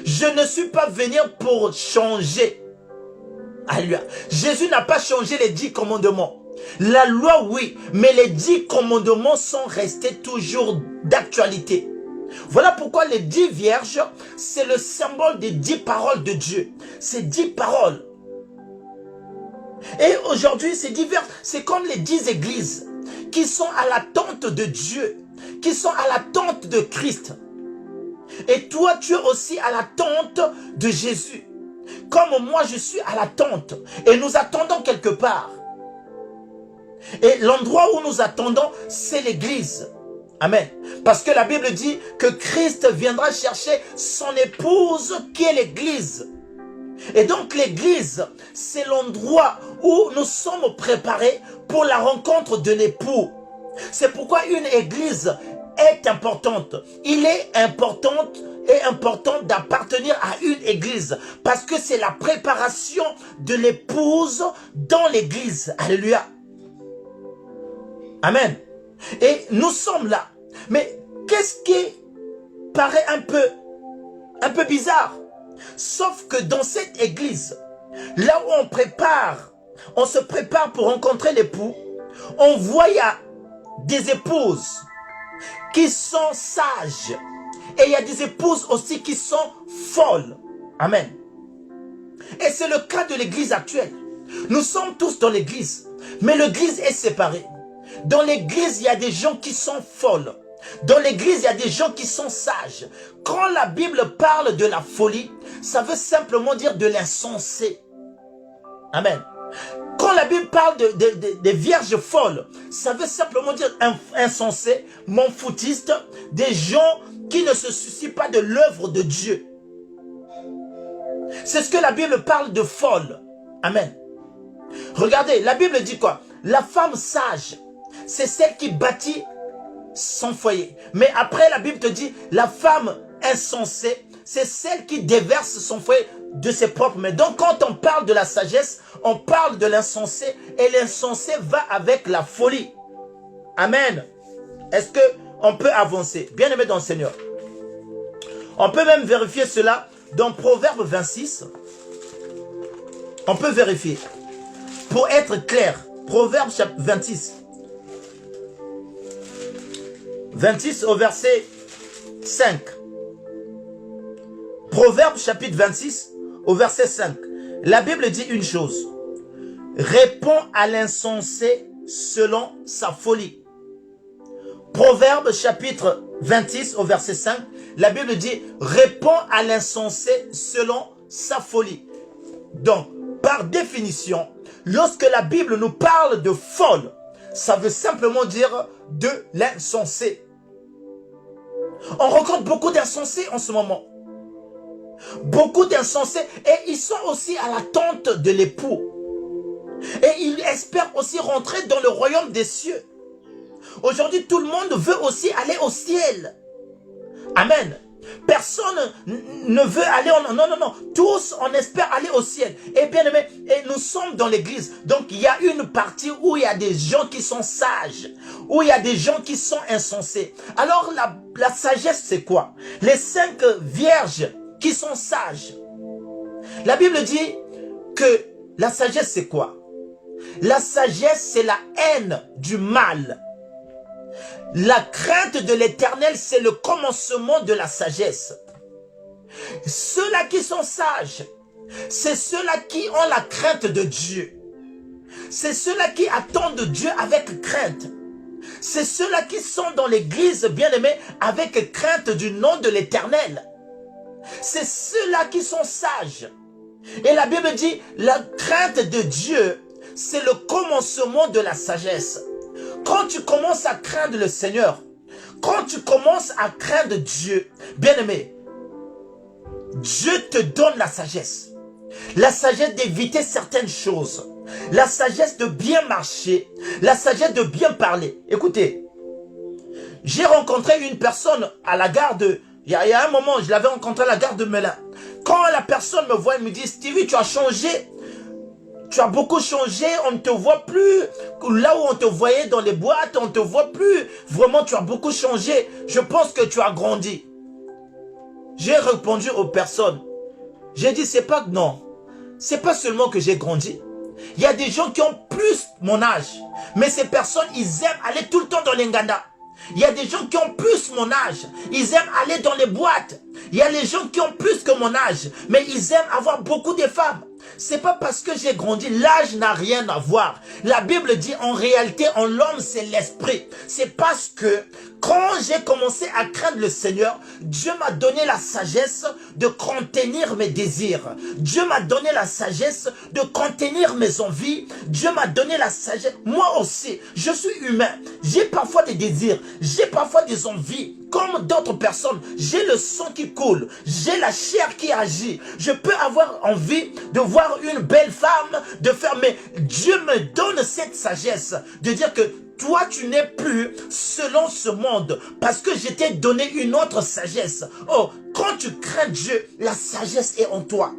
Je ne suis pas venu pour changer. Alléluia. Jésus n'a pas changé les 10 commandements. La loi, oui, mais les 10 commandements sont restés toujours d'actualité. Voilà pourquoi les 10 vierges, c'est le symbole des 10 paroles de Dieu. C'est 10 paroles. Et aujourd'hui, ces divers, c'est comme les 10 églises qui sont à l'attente de Dieu, qui sont à l'attente de Christ. Et toi, tu es aussi à l'attente de Jésus. Comme moi, je suis à l'attente. Et nous attendons quelque part. Et l'endroit où nous attendons, c'est l'église. Amen. Parce que la Bible dit que Christ viendra chercher son épouse qui est l'église. Et donc l'église, c'est l'endroit où nous sommes préparés pour la rencontre de l'époux. C'est pourquoi une église est importante. Il est important d'appartenir à une église. Parce que c'est la préparation de l'épouse dans l'église. Alléluia. Amen. Et nous sommes là. Mais qu'est-ce qui paraît un peu bizarre? Sauf que dans cette église, là où on se prépare pour rencontrer l'époux, on voit il y a des épouses qui sont sages. Et il y a des épouses aussi qui sont folles. Amen. Et c'est le cas de l'église actuelle. Nous sommes tous dans l'église, mais l'église est séparée. Dans l'église, il y a des gens qui sont folles. Dans l'église, il y a des gens qui sont sages. Quand la Bible parle de la folie, ça veut simplement dire de l'insensé. Amen. Quand la Bible parle des vierges folles, ça veut simplement dire insensé, monfoutiste, des gens qui ne se soucient pas de l'œuvre de Dieu. C'est ce que la Bible parle de folle. Amen. Regardez, la Bible dit quoi? La femme sage, c'est celle qui bâtit son foyer. Mais après, la Bible te dit, la femme insensée, c'est celle qui déverse son foyer de ses propres mains. Donc, quand on parle de la sagesse, on parle de l'insensé. Et l'insensé va avec la folie. Amen. Est-ce qu'on peut avancer? Bien aimé dans le Seigneur. On peut même vérifier cela dans Proverbe 26. On peut vérifier. Pour être clair, Proverbe chapitre 26. 26 au verset 5. Proverbe chapitre 26 au verset 5. La Bible dit une chose. Réponds à l'insensé selon sa folie. Proverbe chapitre 26 au verset 5. La Bible dit réponds à l'insensé selon sa folie. Donc, par définition, lorsque la Bible nous parle de folle, ça veut simplement dire de l'insensé. On rencontre beaucoup d'insensés en ce moment. Beaucoup d'insensés. Et ils sont aussi à l'attente de l'époux. Et ils espèrent aussi rentrer dans le royaume des cieux. Aujourd'hui, tout le monde veut aussi aller au ciel. Amen. Personne ne veut aller en... Non, non, non. Tous, on espère aller au ciel. Et bien aimé, et nous sommes dans l'église. Donc, il y a une partie où il y a des gens qui sont sages. Où il y a des gens qui sont insensés. Alors, la sagesse, c'est quoi? Les 5 vierges qui sont sages. La Bible dit que la sagesse, c'est quoi? La sagesse, c'est la haine du mal. La crainte de l'Éternel, c'est le commencement de la sagesse. Ceux-là qui sont sages, c'est ceux-là qui ont la crainte de Dieu. C'est ceux-là qui attendent Dieu avec crainte. C'est ceux-là qui sont dans l'église, bien-aimés, avec crainte du nom de l'Éternel. C'est ceux-là qui sont sages. Et la Bible dit, la crainte de Dieu, c'est le commencement de la sagesse. Quand tu commences à craindre le Seigneur, quand tu commences à craindre Dieu, bien-aimé, Dieu te donne la sagesse. La sagesse d'éviter certaines choses. La sagesse de bien marcher. La sagesse de bien parler. Écoutez, j'ai rencontré une personne à la gare de... Il y a un moment, je l'avais rencontré à la gare de Melun. Quand la personne me voit, elle me dit, Stevie, tu as changé. Tu as beaucoup changé, on ne te voit plus. Là où on te voyait dans les boîtes, on ne te voit plus. Vraiment, tu as beaucoup changé. Je pense que tu as grandi. J'ai répondu aux personnes. J'ai dit, c'est pas que non. C'est pas seulement que j'ai grandi. Il y a des gens qui ont plus mon âge. Mais ces personnes, ils aiment aller tout le temps dans les Nganda. Il y a des gens qui ont plus mon âge. Ils aiment aller dans les boîtes. Il y a les gens qui ont plus que mon âge. Mais ils aiment avoir beaucoup de femmes. C'est pas parce que j'ai grandi, l'âge n'a rien à voir. La Bible dit en réalité, en l'homme, c'est l'esprit. C'est parce que quand j'ai commencé à craindre le Seigneur, Dieu m'a donné la sagesse de contenir mes désirs. Dieu m'a donné la sagesse de contenir mes envies. Dieu m'a donné la sagesse. Moi aussi, je suis humain. J'ai parfois des désirs. J'ai parfois des envies. Comme d'autres personnes, j'ai le sang qui coule, j'ai la chair qui agit. Je peux avoir envie de voir une belle femme, de faire, mais Dieu me donne cette sagesse de dire que toi, tu n'es plus selon ce monde parce que je t'ai donné une autre sagesse. Oh, quand tu crains Dieu, la sagesse est en toi.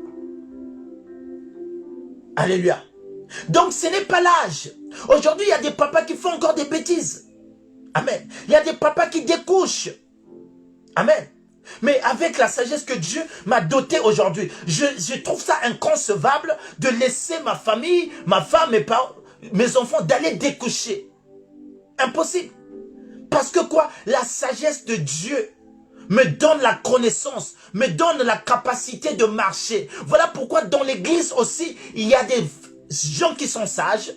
Alléluia. Donc, ce n'est pas l'âge. Aujourd'hui, il y a des papas qui font encore des bêtises. Amen. Il y a des papas qui découchent. Amen. Mais avec la sagesse que Dieu m'a dotée aujourd'hui, je trouve ça inconcevable de laisser ma famille, ma femme, mes enfants d'aller découcher. Impossible. Parce que quoi? La sagesse de Dieu me donne la connaissance, me donne la capacité de marcher. Voilà pourquoi dans l'église aussi, il y a des gens qui sont sages.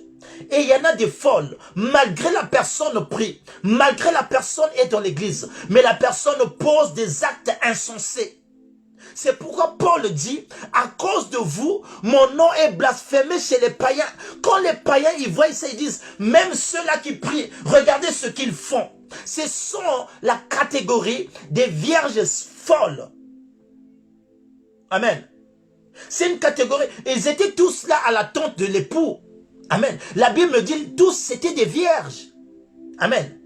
Et il y en a des folles, malgré la personne prie, malgré la personne est dans l'église, mais la personne pose des actes insensés. C'est pourquoi Paul dit, à cause de vous, mon nom est blasphémé chez les païens. Quand les païens ils voient ça, ils disent, même ceux-là qui prient, regardez ce qu'ils font. Ce sont la catégorie des vierges folles. Amen. C'est une catégorie, ils étaient tous là à l'attente de l'époux. Amen. La Bible me dit, tous c'était des vierges. Amen.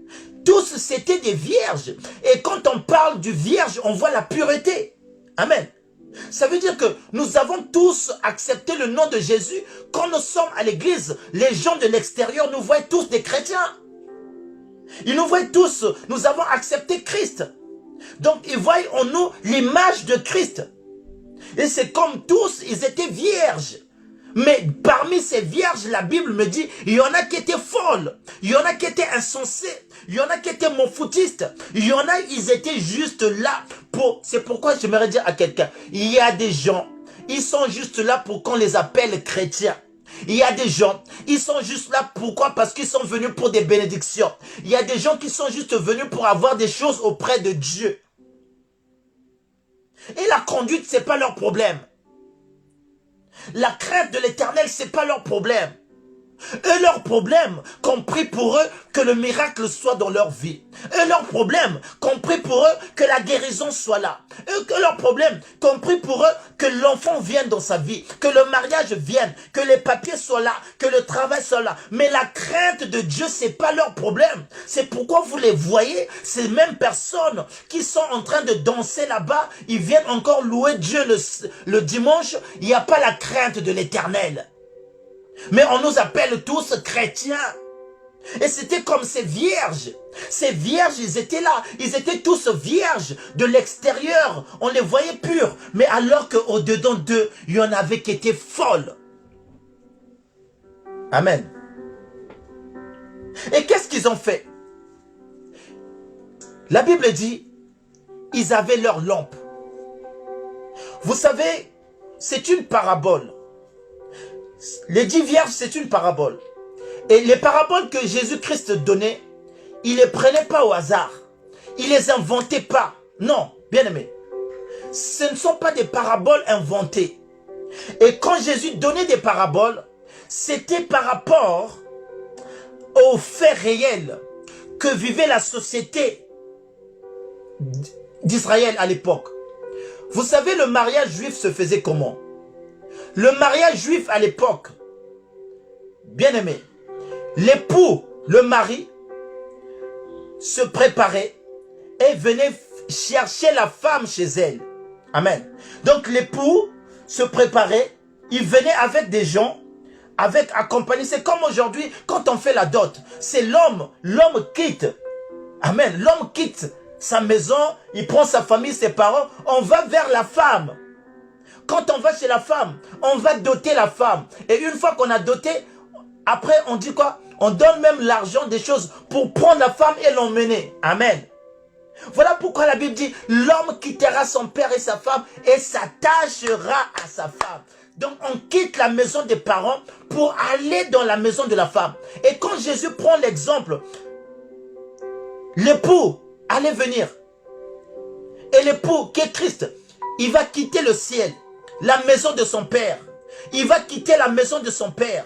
Tous c'était des vierges. Et quand on parle du vierge, on voit la pureté. Amen. Ça veut dire que nous avons tous accepté le nom de Jésus. Quand nous sommes à l'église, les gens de l'extérieur nous voient tous des chrétiens. Ils nous voient tous, nous avons accepté Christ. Donc ils voient en nous l'image de Christ. Et c'est comme tous, ils étaient vierges. Mais parmi ces vierges, la Bible me dit, il y en a qui étaient folles, il y en a qui étaient insensés, il y en a qui étaient monfoutistes, il y en a, ils étaient juste là pour... C'est pourquoi j'aimerais dire à quelqu'un, il y a des gens, ils sont juste là pour qu'on les appelle chrétiens. Il y a des gens, ils sont juste là, pourquoi? Parce qu'ils sont venus pour des bénédictions. Il y a des gens qui sont juste venus pour avoir des choses auprès de Dieu. Et la conduite, c'est pas leur problème. La crainte de l'Éternel, c'est pas leur problème. Eux, leur problème, qu'on prie pour eux que le miracle soit dans leur vie. Eux, leur problème, qu'on prie pour eux que la guérison soit là. Eux, leur problème, qu'on prie pour eux que l'enfant vienne dans sa vie, que le mariage vienne, que les papiers soient là, que le travail soit là. Mais la crainte de Dieu, c'est pas leur problème. C'est pourquoi vous les voyez, ces mêmes personnes qui sont en train de danser là-bas, ils viennent encore louer Dieu le dimanche. Il n'y a pas la crainte de l'Éternel. Mais on nous appelle tous chrétiens. Et c'était comme ces vierges. Ces vierges, ils étaient là. Ils étaient tous vierges de l'extérieur. On les voyait purs. Mais alors qu'au-dedans d'eux, il y en avait qui étaient folles. Amen. Et qu'est-ce qu'ils ont fait? La Bible dit, ils avaient leur lampe. Vous savez, c'est une parabole. Les 10 vierges, c'est une parabole. Et les paraboles que Jésus-Christ donnait, il ne les prenait pas au hasard. Il ne les inventait pas. Non, bien aimé. Ce ne sont pas des paraboles inventées. Et quand Jésus donnait des paraboles, c'était par rapport aux faits réels que vivait la société d'Israël à l'époque. Vous savez, le mariage juif se faisait comment? Le mariage juif à l'époque, bien aimé, l'époux, le mari, se préparait et venait chercher la femme chez elle. Amen. Donc l'époux se préparait, il venait avec des gens, avec accompagné. C'est comme aujourd'hui, quand on fait la dot, c'est l'homme quitte. Amen. L'homme quitte sa maison, il prend sa famille, ses parents, on va vers la femme. Quand on va chez la femme, on va doter la femme. Et une fois qu'on a doté, après on dit quoi? On donne même l'argent, des choses pour prendre la femme et l'emmener. Amen. Voilà pourquoi la Bible dit, l'homme quittera son père et sa femme et s'attachera à sa femme. Donc on quitte la maison des parents pour aller dans la maison de la femme. Et quand Jésus prend l'exemple, l'époux allait venir. Et l'époux qui est Christ, il va quitter le ciel, la maison de son père. Il va quitter la maison de son père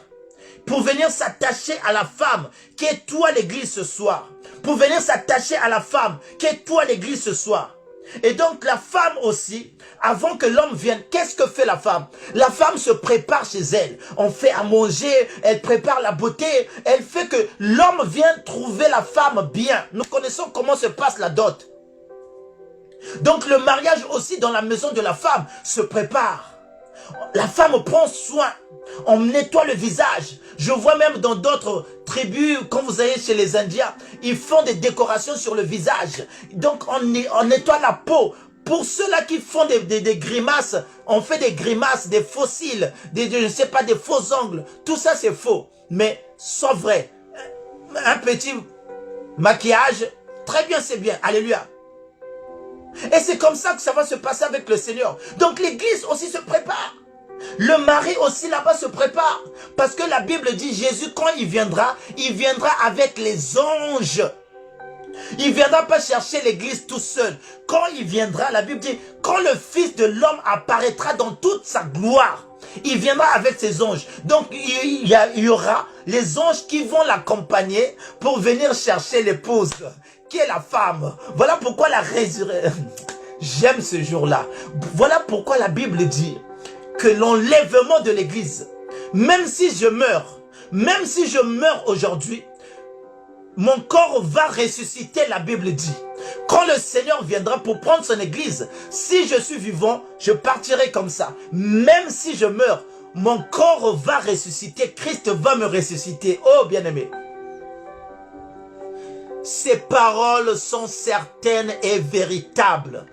pour venir s'attacher à la femme qui est toi l'église ce soir. Pour venir s'attacher à la femme qui est toi l'église ce soir. Et donc la femme aussi, avant que l'homme vienne, qu'est-ce que fait la femme? La femme se prépare chez elle. On fait à manger, elle prépare la beauté. Elle fait que l'homme vienne trouver la femme bien. Nous connaissons comment se passe la dot. Donc le mariage aussi dans la maison de la femme se prépare. La femme prend soin. On nettoie le visage. Je vois même dans d'autres tribus, quand vous allez chez les Indiens, ils font des décorations sur le visage. Donc on nettoie la peau. Pour ceux-là qui font des grimaces, on fait des grimaces, des faux cils, je ne sais pas, des faux ongles. Tout ça c'est faux. Mais soit vrai. Un petit maquillage, très bien, c'est bien. Alléluia. Et c'est comme ça que ça va se passer avec le Seigneur. Donc l'église aussi se prépare. Le mari aussi là-bas se prépare. Parce que la Bible dit, Jésus quand il viendra avec les anges. Il ne viendra pas chercher l'église tout seul. Quand il viendra, la Bible dit, quand le Fils de l'homme apparaîtra dans toute sa gloire, il viendra avec ses anges. Donc il y aura les anges qui vont l'accompagner pour venir chercher l'épouse, qui est la femme. Voilà pourquoi la résurrection, j'aime ce jour-là. Voilà pourquoi la Bible dit que l'enlèvement de l'église, même si je meurs aujourd'hui, mon corps va ressusciter, la Bible dit. Quand le Seigneur viendra pour prendre son église, si je suis vivant, je partirai comme ça. Même si je meurs, mon corps va ressusciter, Christ va me ressusciter. Oh bien-aimé, ces paroles sont certaines et véritables.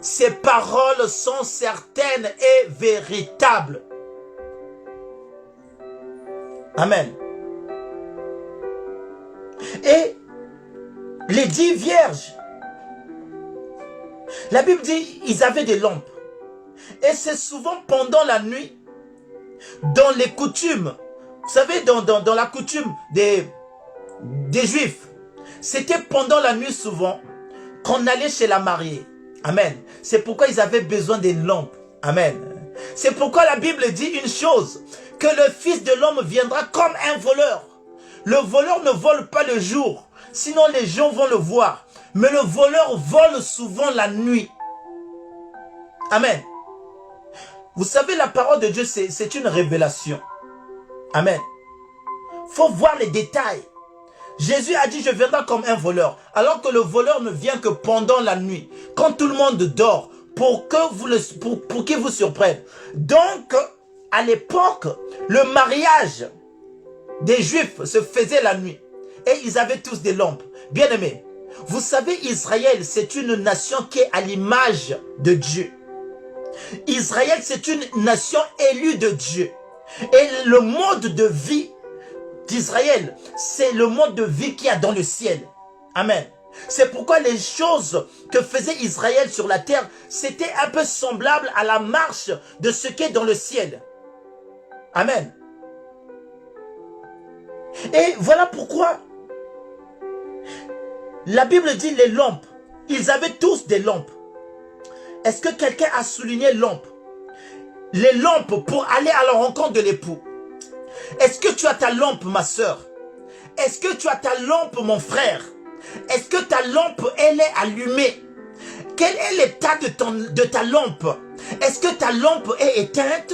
Ces paroles sont certaines et véritables. Amen. Et les 10 vierges, la Bible dit, ils avaient des lampes. Et c'est souvent pendant la nuit, dans les coutumes, vous savez, dans la coutume des Juifs, c'était pendant la nuit souvent qu'on allait chez la mariée. Amen. C'est pourquoi ils avaient besoin des lampes. Amen. C'est pourquoi la Bible dit une chose, que le Fils de l'homme viendra comme un voleur. Le voleur ne vole pas le jour, sinon les gens vont le voir. Mais le voleur vole souvent la nuit. Amen. Vous savez, la parole de Dieu, c'est une révélation. Amen. Il faut voir les détails. Jésus a dit, je viendrai comme un voleur. Alors que le voleur ne vient que pendant la nuit, quand tout le monde dort, pour qu'il vous surprenne. Donc, à l'époque, le mariage des Juifs se faisait la nuit. Et ils avaient tous des lampes. Bien aimés, vous savez, Israël, c'est une nation qui est à l'image de Dieu. Israël, c'est une nation élue de Dieu. Et le mode de vie d'Israël, c'est le mode de vie qu'il y a dans le ciel. Amen. C'est pourquoi les choses que faisait Israël sur la terre, c'était un peu semblable à la marche de ce qui est dans le ciel. Amen. Et voilà pourquoi la Bible dit les lampes. Ils avaient tous des lampes. Est-ce que quelqu'un a souligné lampes? Les lampes pour aller à la rencontre de l'époux. Est-ce que tu as ta lampe, ma soeur? Est-ce que tu as ta lampe, mon frère? Est-ce que ta lampe, elle est allumée? Quel est l'état de ta lampe? Est-ce que ta lampe est éteinte?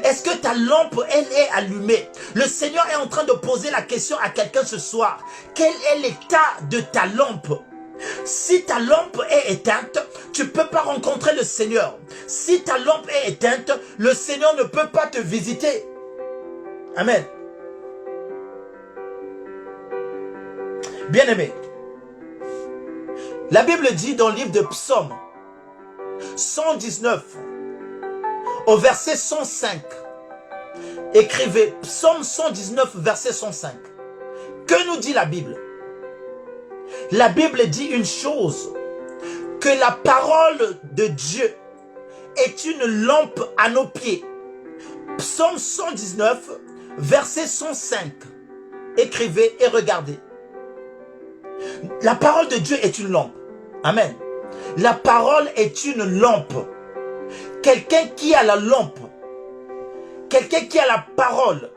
Est-ce que ta lampe, elle est allumée? Le Seigneur est en train de poser la question à quelqu'un ce soir. Quel est l'état de ta lampe? Si ta lampe est éteinte, tu ne peux pas rencontrer le Seigneur. Si ta lampe est éteinte, le Seigneur ne peut pas te visiter. Amen. Bien-aimé, la Bible dit dans le livre de Psaume 119, au verset 105, écrivez Psaume 119, verset 105. Que nous dit la Bible? La Bible dit une chose, que la parole de Dieu est une lampe à nos pieds. Psaume 119, verset 105. Écrivez et regardez. La parole de Dieu est une lampe. Amen. La parole est une lampe. Quelqu'un qui a la lampe, quelqu'un qui a la parole,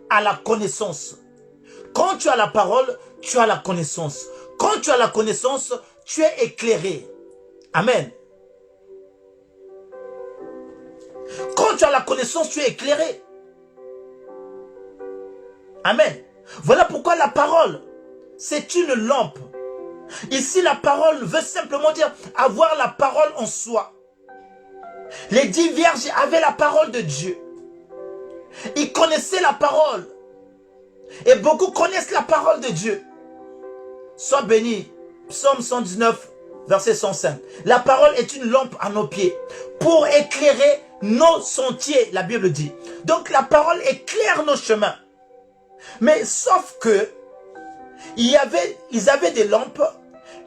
a la connaissance. Quand tu as la parole, tu as la connaissance. Quand tu as la connaissance, tu es éclairé. Amen. Quand tu as la connaissance, tu es éclairé. Amen. Voilà pourquoi la parole, c'est une lampe. Ici, la parole veut simplement dire avoir la parole en soi. Les 10 vierges avaient la parole de Dieu. Ils connaissaient la parole. Et beaucoup connaissent la parole de Dieu. Sois béni. Psaume 119, verset 105. La parole est une lampe à nos pieds pour éclairer nos sentiers, la Bible dit. Donc la parole éclaire nos chemins. Mais sauf que ils avaient des lampes.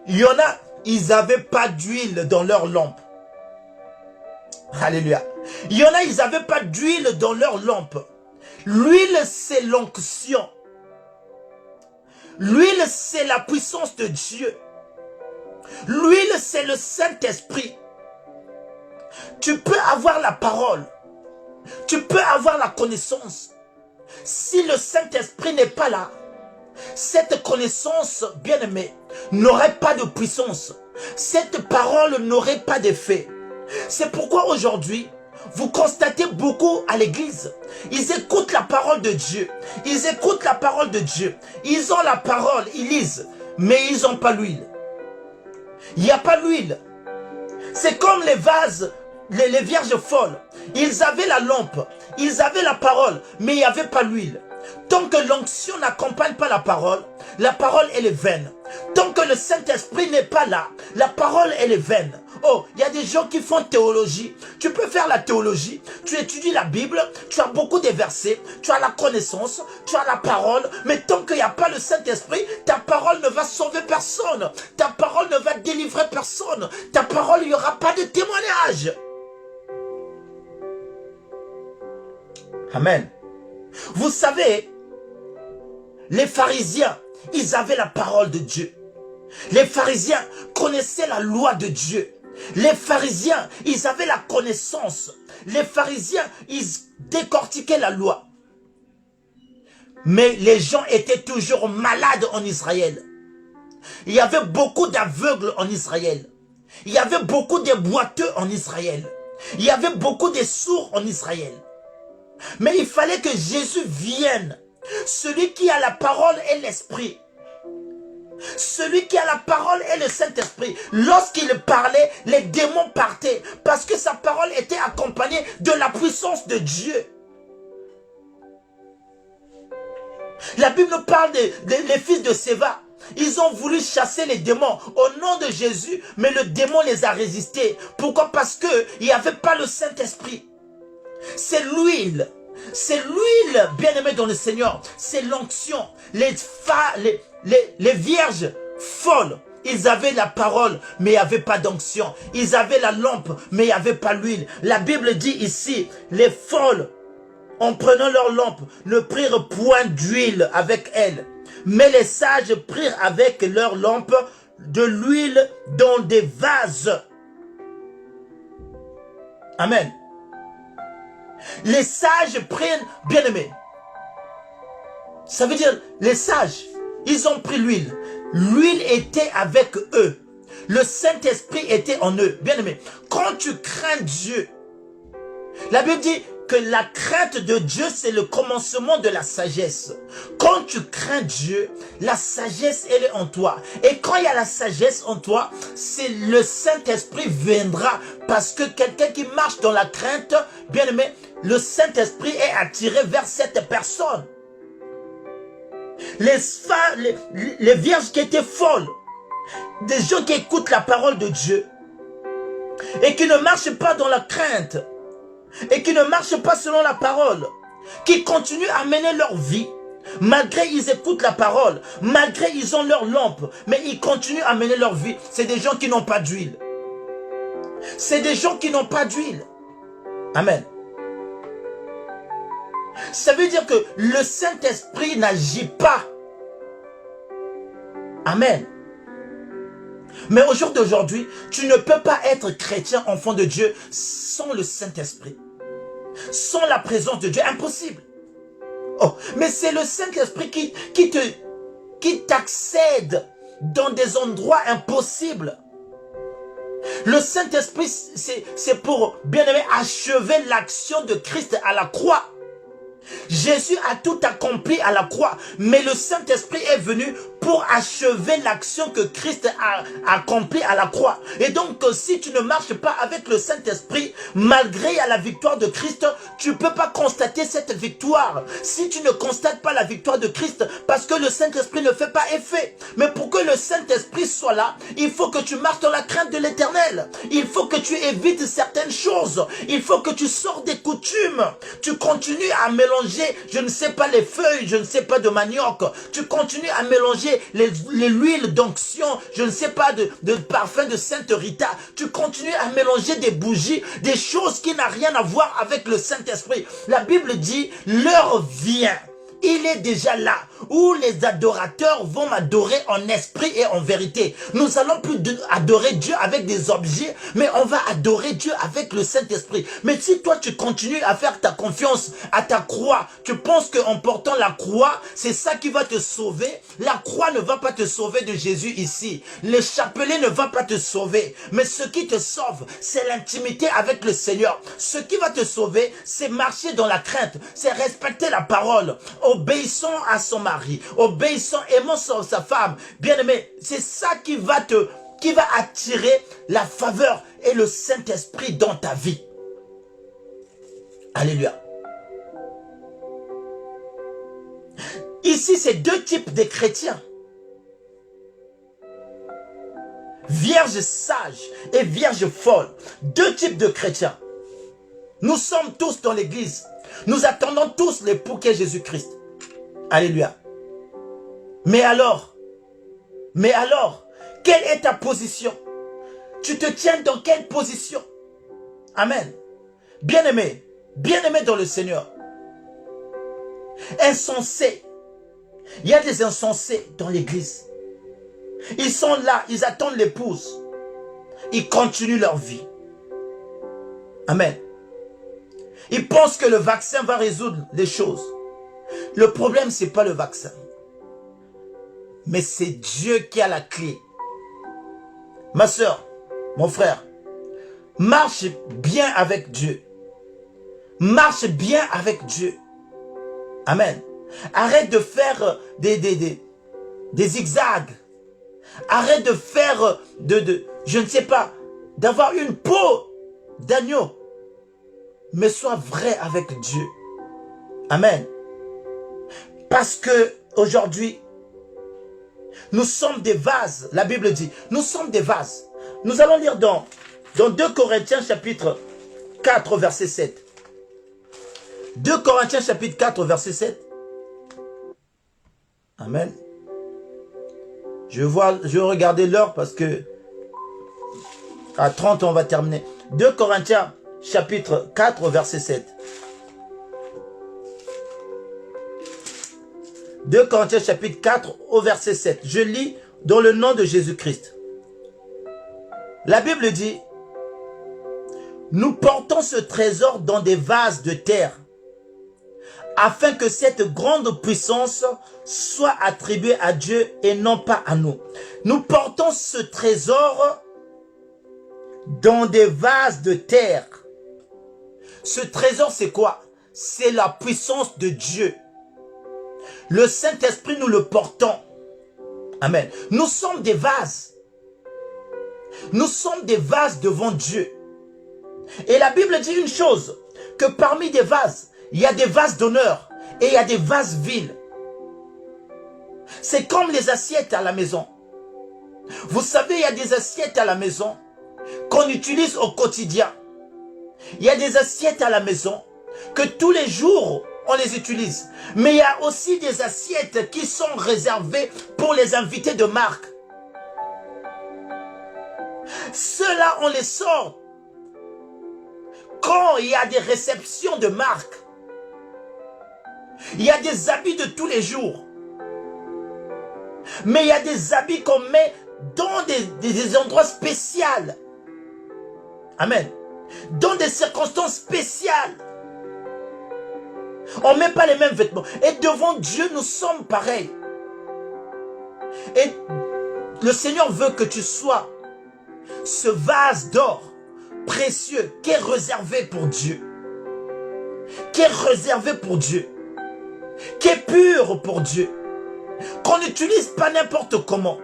Il y en a, ils n'avaient pas d'huile dans leurs lampes. Alléluia. Il y en a, ils n'avaient pas d'huile dans leurs lampes. L'huile, c'est l'onction. L'huile, c'est la puissance de Dieu. L'huile, c'est le Saint-Esprit. Tu peux avoir la parole. Tu peux avoir la connaissance. Si le Saint-Esprit n'est pas là, cette connaissance, bien-aimée, n'aurait pas de puissance. Cette parole n'aurait pas d'effet. C'est pourquoi aujourd'hui, vous constatez beaucoup à l'église, ils écoutent la parole de Dieu. Ils écoutent la parole de Dieu. Ils ont la parole, ils lisent, mais ils n'ont pas l'huile. Il n'y a pas l'huile. C'est comme les vases, les vierges folles. Ils avaient la lampe, ils avaient la parole, mais il n'y avait pas l'huile. Tant que l'onction n'accompagne pas la parole elle est vaine. Tant que le Saint-Esprit n'est pas là, la parole elle est vaine. Oh, il y a des gens qui font théologie. Tu peux faire la théologie, tu étudies la Bible, tu as beaucoup de versets, tu as la connaissance, tu as la parole, mais tant qu'il n'y a pas le Saint-Esprit, ta parole ne va sauver personne. Ta parole ne va délivrer personne. Ta parole, il n'y aura pas de témoignage. Amen. Vous savez, les pharisiens, ils avaient la parole de Dieu. Les pharisiens connaissaient la loi de Dieu. Les pharisiens, ils avaient la connaissance. les pharisiens, ils décortiquaient la loi. Mais les gens étaient toujours malades en Israël. Il y avait beaucoup d'aveugles en Israël. Il y avait beaucoup de boiteux en Israël. Il y avait beaucoup de sourds en Israël. Mais il fallait que Jésus vienne. Celui qui a la parole et l'esprit. Celui qui a la parole et le Saint-Esprit. Lorsqu'il parlait, les démons partaient. Parce que sa parole était accompagnée de la puissance de Dieu. La Bible parle des fils de Séva. Ils ont voulu chasser les démons au nom de Jésus, mais le démon les a résistés. Pourquoi? Parce qu'il n'y avait pas le Saint-Esprit. C'est l'huile. C'est l'huile, bien-aimé dans le Seigneur. C'est l'onction. Les vierges folles, ils avaient la parole, mais il n'y avait pas d'onction. Ils avaient la lampe, mais il n'y avait pas l'huile. La Bible dit ici, les folles, en prenant leur lampe, ne prirent point d'huile avec elles. Mais les sages prirent avec leur lampe de l'huile dans des vases. Amen. Les sages prennent, bien-aimés. Ça veut dire, les sages, ils ont pris l'huile. L'huile était avec eux. Le Saint-Esprit était en eux. Bien-aimés, quand tu crains Dieu, la Bible dit que la crainte de Dieu, c'est le commencement de la sagesse. Quand tu crains Dieu, la sagesse, elle est en toi. Et quand il y a la sagesse en toi, c'est le Saint-Esprit viendra. Parce que quelqu'un qui marche dans la crainte, bien aimé, le Saint-Esprit est attiré vers cette personne. Les vierges qui étaient folles, des gens qui écoutent la parole de Dieu et qui ne marchent pas dans la crainte, et qui ne marchent pas selon la parole, qui continuent à mener leur vie, malgré ils écoutent la parole, malgré ils ont leur lampe, mais ils continuent à mener leur vie. C'est des gens qui n'ont pas d'huile. C'est des gens qui n'ont pas d'huile. Amen. Ça veut dire que le Saint-Esprit n'agit pas. Amen. Mais au jour d'aujourd'hui, tu ne peux pas être chrétien, enfant de Dieu, sans le Saint-Esprit. Sans la présence de Dieu, impossible. Oh, mais c'est le Saint-Esprit qui t'accède dans des endroits impossibles. Le Saint-Esprit, c'est pour, bien aimé, achever l'action de Christ à la croix. Jésus a tout accompli à la croix, mais le Saint-Esprit est venu pour achever l'action que Christ a accomplie à la croix. Et donc, si tu ne marches pas avec le Saint-Esprit, malgré la victoire de Christ, tu ne peux pas constater cette victoire. Si tu ne constates pas la victoire de Christ, parce que le Saint-Esprit ne fait pas effet. Mais pour que le Saint-Esprit soit là, il faut que tu marches dans la crainte de l'Éternel. Il faut que tu évites certaines choses. Il faut que tu sors des coutumes. Tu continues à mélanger, je ne sais pas, les feuilles, je ne sais pas, de manioc. Tu continues à mélanger l'huile d'onction, je ne sais pas, de parfum de Sainte Rita. Tu continues à mélanger des bougies, des choses qui n'ont rien à voir avec le Saint-Esprit. La Bible dit, l'heure vient. Il est déjà là, où les adorateurs vont m'adorer en esprit et en vérité. Nous allons plus adorer Dieu avec des objets, mais on va adorer Dieu avec le Saint-Esprit. Mais si toi tu continues à faire ta confiance à ta croix, tu penses qu'en portant la croix, c'est ça qui va te sauver. La croix ne va pas te sauver de Jésus ici. Le chapelet ne va pas te sauver. Mais ce qui te sauve, c'est l'intimité avec le Seigneur. Ce qui va te sauver, c'est marcher dans la crainte, c'est respecter la parole, obéissant à son mari, obéissant, aimant sa femme. Bien-aimé, c'est ça qui va attirer la faveur et le Saint-Esprit dans ta vie. Alléluia. Ici, c'est deux types de chrétiens. Vierge sage et vierge folle. Deux types de chrétiens. Nous sommes tous dans l'église. Nous attendons tous l'époux qu'est Jésus-Christ. Alléluia. Mais alors, quelle est ta position? Tu te tiens dans quelle position? Amen. Bien-aimé dans le Seigneur. Insensé. Il y a des insensés dans l'église. Ils sont là, ils attendent l'épouse. Ils continuent leur vie. Amen. Ils pensent que le vaccin va résoudre les choses. Le problème, ce n'est pas le vaccin. Mais c'est Dieu qui a la clé. Ma soeur, mon frère, marche bien avec Dieu. Marche bien avec Dieu. Amen. Arrête de faire des zigzags. Arrête de faire je ne sais pas, d'avoir une peau d'agneau. Mais sois vrai avec Dieu. Amen. Parce que aujourd'hui, nous sommes des vases. La Bible dit, nous sommes des vases. Nous allons lire dans 2 Corinthiens chapitre 4 verset 7. 2 Corinthiens chapitre 4 verset 7. Amen. Je vais regarder l'heure parce que à 30 on va terminer. 2 Corinthiens chapitre 4 verset 7. 2 Corinthiens chapitre 4 au verset 7. Je lis dans le nom de Jésus-Christ. La Bible dit, nous portons ce trésor dans des vases de terre, afin que cette grande puissance soit attribuée à Dieu et non pas à nous. Nous portons ce trésor dans des vases de terre. Ce trésor, c'est quoi? C'est la puissance de Dieu. Le Saint-Esprit, nous le portons. Amen. Nous sommes des vases. Nous sommes des vases devant Dieu. Et la Bible dit une chose, que parmi des vases, il y a des vases d'honneur et il y a des vases vils. C'est comme les assiettes à la maison. Vous savez, il y a des assiettes à la maison qu'on utilise au quotidien. Il y a des assiettes à la maison que tous les jours, on les utilise. Mais il y a aussi des assiettes qui sont réservées pour les invités de marque. Ceux-là, on les sort quand il y a des réceptions de marque. Il y a des habits de tous les jours. Mais il y a des habits qu'on met dans des endroits spéciaux. Amen. Dans des circonstances spéciales. On ne met pas les mêmes vêtements. Et devant Dieu, nous sommes pareils. Et le Seigneur veut que tu sois ce vase d'or précieux qui est réservé pour Dieu. Qui est réservé pour Dieu. Qui est pur pour Dieu. Qu'on n'utilise pas n'importe comment.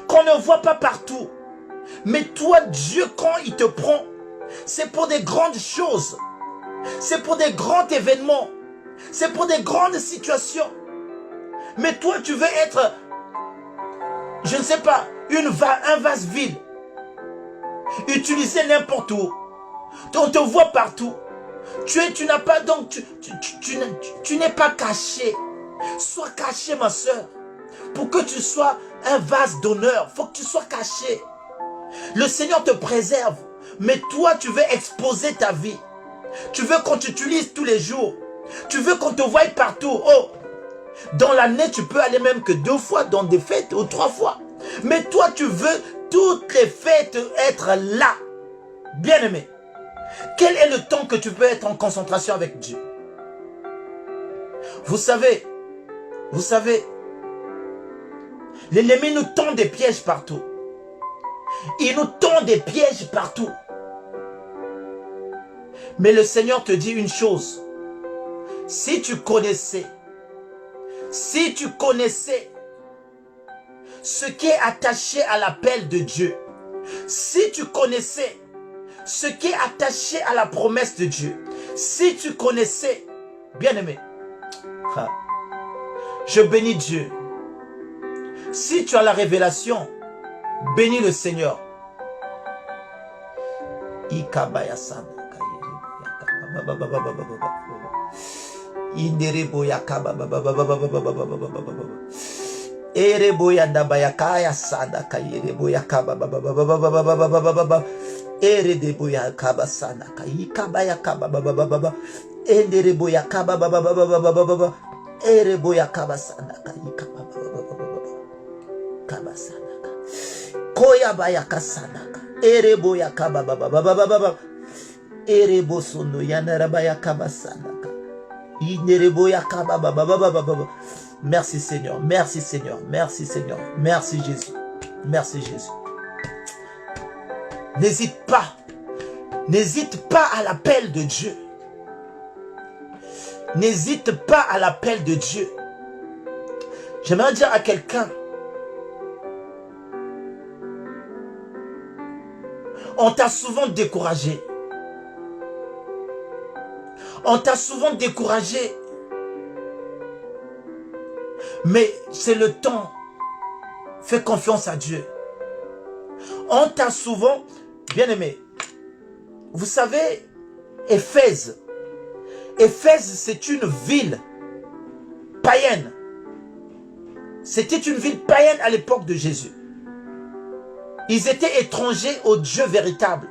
Qu'on ne voit pas partout. Mais toi, Dieu, quand il te prend, c'est pour des grandes choses. C'est pour des grands événements. C'est pour des grandes situations. Mais toi, tu veux être, je ne sais pas, un vase vide. Utilisé n'importe où. On te voit partout. Tu n'as pas, donc tu n'es pas caché. Sois caché, ma soeur. Pour que tu sois un vase d'honneur, il faut que tu sois caché. Le Seigneur te préserve. Mais toi, tu veux exposer ta vie. Tu veux qu'on t'utilise tous les jours. Tu veux qu'on te voie partout. Oh, dans l'année, tu peux aller même que 2 fois dans des fêtes ou 3 fois. Mais toi, tu veux toutes les fêtes être là. Bien-aimé, quel est le temps que tu peux être en concentration avec Dieu? Vous savez, l'ennemi nous tend des pièges partout. Il nous tend des pièges partout. Mais le Seigneur te dit une chose. Si tu connaissais ce qui est attaché à l'appel de Dieu, si tu connaissais ce qui est attaché à la promesse de Dieu, si tu connaissais, bien-aimé, je bénis Dieu. Si tu as la révélation, bénis le Seigneur. Erebosono yanarabaya kabasanaka. Inereboya kababababababa. Merci Seigneur, merci Seigneur, merci Seigneur, merci Jésus, merci Jésus. N'hésite pas à l'appel de Dieu. N'hésite pas à l'appel de Dieu. J'aimerais dire à quelqu'un, on t'a souvent découragé. On t'a souvent découragé. Mais c'est le temps. Fais confiance à Dieu. On t'a souvent, bien aimé, vous savez, Éphèse. Éphèse, c'est une ville païenne. C'était une ville païenne à l'époque de Jésus. Ils étaient étrangers au Dieu véritable.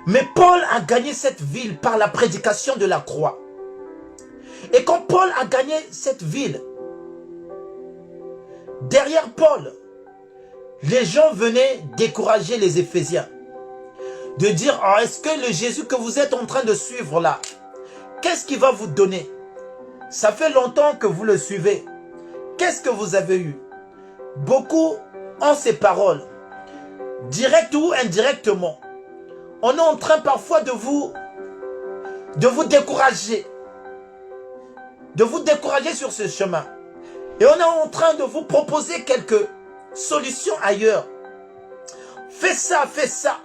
Mais Paul a gagné cette ville par la prédication de la croix. Et quand Paul a gagné cette ville, derrière Paul, les gens venaient décourager les Éphésiens. De dire, oh, est-ce que le Jésus que vous êtes en train de suivre là, qu'est-ce qu'il va vous donner? Ça fait longtemps que vous le suivez. Qu'est-ce que vous avez eu? Beaucoup ont ces paroles, direct ou indirectement. On est en train parfois de vous décourager. De vous décourager sur ce chemin. Et on est en train de vous proposer quelques solutions ailleurs. Fais ça, fais ça.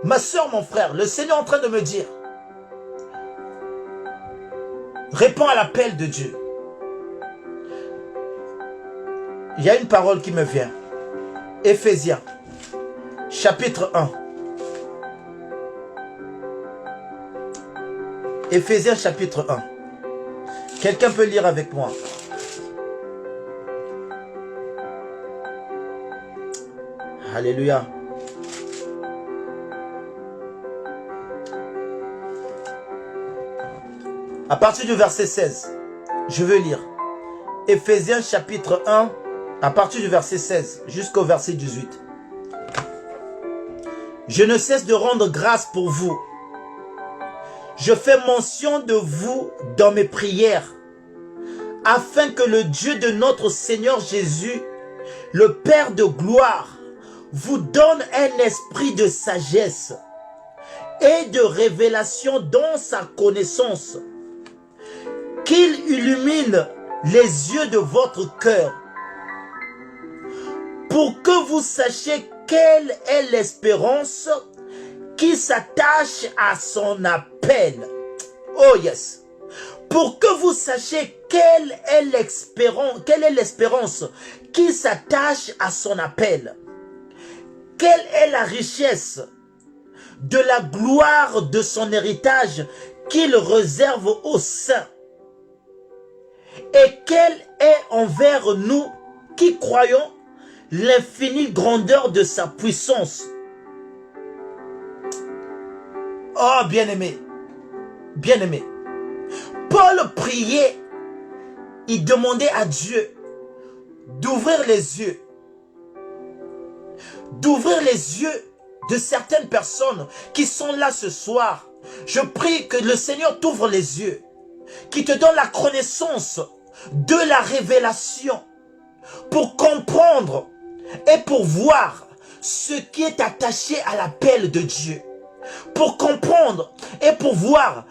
Ma soeur, mon frère, le Seigneur est en train de me dire, réponds à l'appel de Dieu. Il y a une parole qui me vient. Éphésiens, chapitre 1. Éphésiens, chapitre 1. Quelqu'un peut lire avec moi? Alléluia. À partir du verset 16, je veux lire. Éphésiens chapitre 1, à partir du verset 16 jusqu'au verset 18. Je ne cesse de rendre grâce pour vous. Je fais mention de vous dans mes prières, afin que le Dieu de notre Seigneur Jésus, le Père de gloire, vous donne un esprit de sagesse et de révélation dans sa connaissance, qu'il illumine les yeux de votre cœur, pour que vous sachiez quelle est l'espérance qui s'attache à son appel. Oh yes. Pour que vous sachiez quelle est l'espérance qui s'attache à son appel. Quelle est la richesse de la gloire de son héritage qu'il réserve aux saints. Et quelle est envers nous qui croyons l'infinie grandeur de sa puissance. Oh, bien-aimé, bien-aimé. Paul priait, il demandait à Dieu d'ouvrir les yeux. D'ouvrir les yeux de certaines personnes qui sont là ce soir. Je prie que le Seigneur t'ouvre les yeux, qui te donne la connaissance de la révélation pour comprendre et pour voir ce qui est attaché à l'appel de Dieu. Pour comprendre et pour voir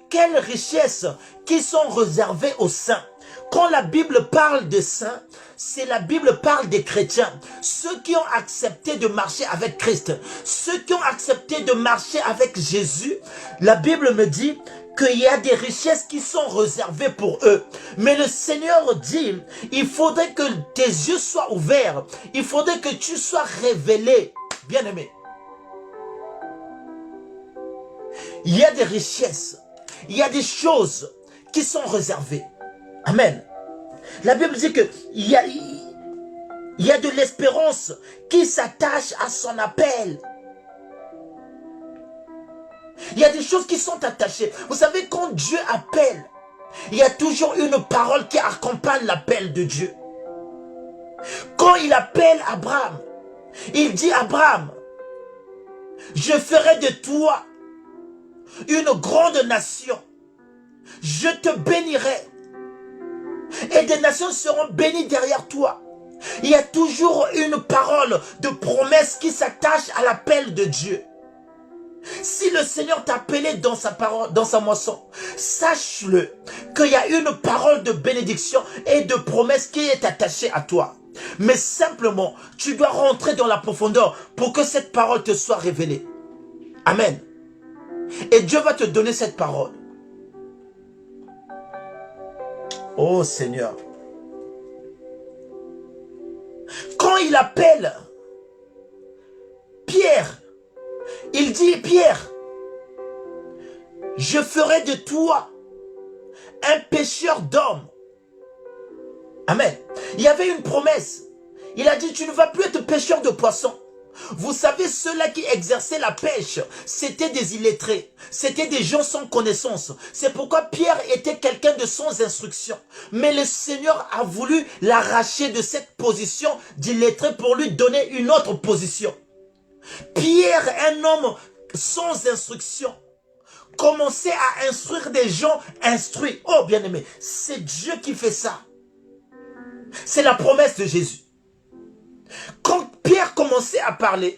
quelles richesses qui sont réservées aux saints. Quand la Bible parle de saints, c'est la Bible parle des chrétiens. Ceux qui ont accepté de marcher avec Christ. Ceux qui ont accepté de marcher avec Jésus. La Bible me dit qu'il y a des richesses qui sont réservées pour eux. Mais le Seigneur dit, il faudrait que tes yeux soient ouverts. Il faudrait que tu sois révélé. Bien-aimé. Il y a des richesses. Il y a des choses qui sont réservées. Amen. La Bible dit qu'il y a de l'espérance qui s'attache à son appel. Il y a des choses qui sont attachées. Vous savez, quand Dieu appelle, il y a toujours une parole qui accompagne l'appel de Dieu. Quand il appelle Abraham, il dit Abraham, je ferai de toi une grande nation. Je te bénirai. Et des nations seront bénies derrière toi. Il y a toujours une parole de promesse qui s'attache à l'appel de Dieu. Si le Seigneur t'a appelé dans sa parole, dans sa moisson, sache-le qu'il y a une parole de bénédiction et de promesse qui est attachée à toi. Mais simplement, tu dois rentrer dans la profondeur pour que cette parole te soit révélée. Amen. Et Dieu va te donner cette parole. Oh Seigneur. Quand il appelle Pierre, il dit, Pierre, je ferai de toi un pêcheur d'hommes. Amen. Il y avait une promesse. Il a dit, tu ne vas plus être pêcheur de poissons. Vous savez, ceux-là qui exerçaient la pêche, c'était des illettrés. C'était des gens sans connaissance. C'est pourquoi Pierre était quelqu'un de sans instruction. Mais le Seigneur a voulu l'arracher de cette position d'illettré pour lui donner une autre position. Pierre, un homme sans instruction, commençait à instruire des gens instruits. Oh bien-aimé, c'est Dieu qui fait ça. C'est la promesse de Jésus. Quand Pierre commençait à parler,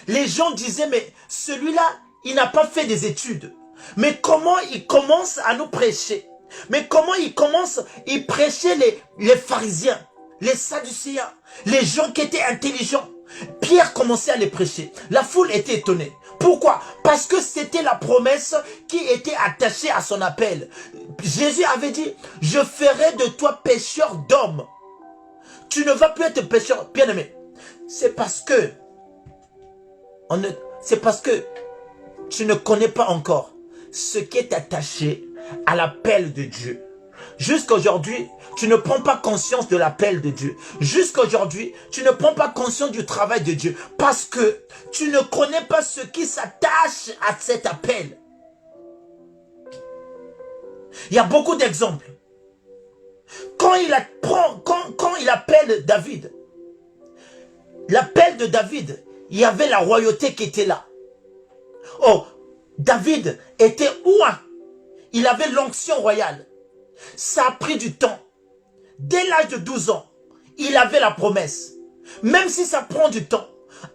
les gens disaient, mais celui-là, il n'a pas fait des études. Mais comment il commence à nous prêcher? Mais comment il prêchait les pharisiens, les sadducéens, les gens qui étaient intelligents. Pierre commençait à les prêcher. La foule était étonnée. Pourquoi? Parce que c'était la promesse qui était attachée à son appel. Jésus avait dit, je ferai de toi pêcheur d'hommes. Tu ne vas plus être pêcheur, bien-aimé. C'est parce que tu ne connais pas encore ce qui est attaché à l'appel de Dieu. Jusqu'à aujourd'hui, tu ne prends pas conscience de l'appel de Dieu. Jusqu'à aujourd'hui, tu ne prends pas conscience du travail de Dieu. Parce que tu ne connais pas ce qui s'attache à cet appel. Il y a beaucoup d'exemples. Quand il appelle David, l'appel de David, il y avait la royauté qui était là. Oh, David était roi. Il avait l'onction royale. Ça a pris du temps. Dès l'âge de 12 ans, il avait la promesse. Même si ça prend du temps,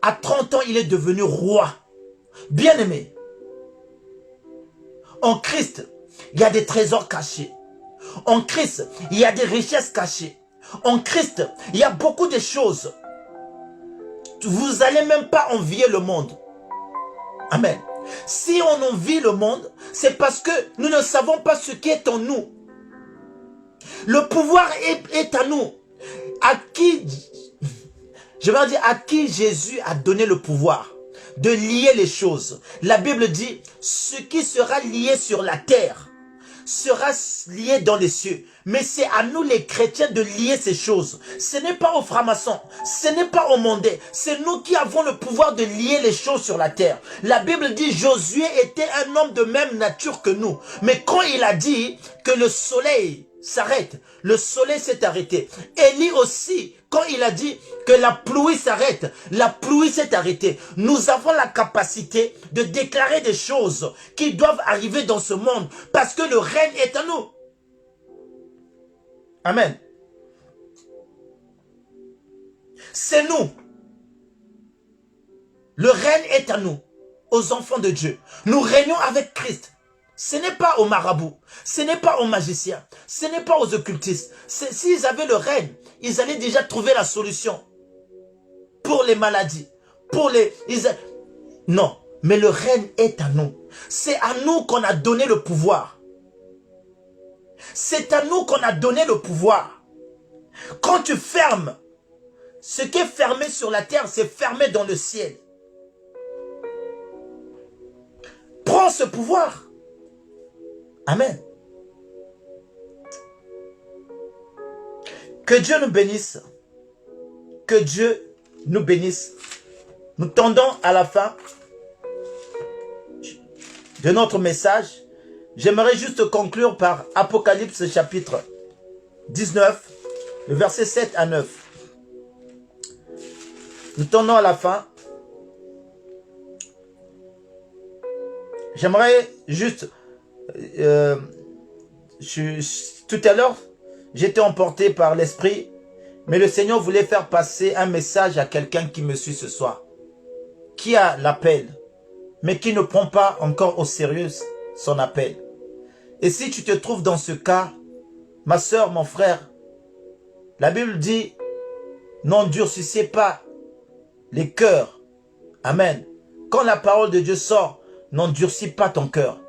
à 30 ans, il est devenu roi. Bien-aimé, en Christ, il y a des trésors cachés. En Christ, il y a des richesses cachées. En Christ, il y a beaucoup de choses. Vous n'allez même pas envier le monde. Amen. Si on envie le monde, c'est parce que nous ne savons pas ce qui est en nous. Le pouvoir est à nous. À qui Jésus a donné le pouvoir de lier les choses. La Bible dit, ce qui sera lié sur la terre sera lié dans les cieux. Mais c'est à nous les chrétiens de lier ces choses. Ce n'est pas aux francs-maçons, ce n'est pas aux mondés. C'est nous qui avons le pouvoir de lier les choses sur la terre. La Bible dit, Josué était un homme de même nature que nous. Mais quand il a dit que le soleil s'arrête, le soleil s'est arrêté. Élie aussi, quand il a dit que la pluie s'arrête, la pluie s'est arrêtée. Nous avons la capacité de déclarer des choses qui doivent arriver dans ce monde parce que le règne est à nous. Amen. C'est nous. Le règne est à nous, aux enfants de Dieu. Nous régnons avec Christ. Ce n'est pas aux marabouts, ce n'est pas aux magiciens, ce n'est pas aux occultistes. S'ils avaient le règne, ils allaient déjà trouver la solution pour les maladies, Non, mais le règne est à nous. C'est à nous qu'on a donné le pouvoir. C'est à nous qu'on a donné le pouvoir. Quand tu fermes, ce qui est fermé sur la terre, c'est fermé dans le ciel. Prends ce pouvoir. Amen. Que Dieu nous bénisse. Que Dieu nous bénisse. Nous tendons à la fin de notre message. J'aimerais juste conclure par Apocalypse chapitre 19, le verset 7 à 9. Nous tendons à la fin. J'aimerais juste... tout à l'heure, j'étais emporté par l'esprit, mais le Seigneur voulait faire passer un message à quelqu'un qui me suit ce soir, qui a l'appel, mais qui ne prend pas encore au sérieux son appel. Et si tu te trouves dans ce cas, ma soeur, mon frère, la Bible dit, n'endurcissez pas les cœurs. Amen. Quand la parole de Dieu sort, n'endurcis pas ton cœur.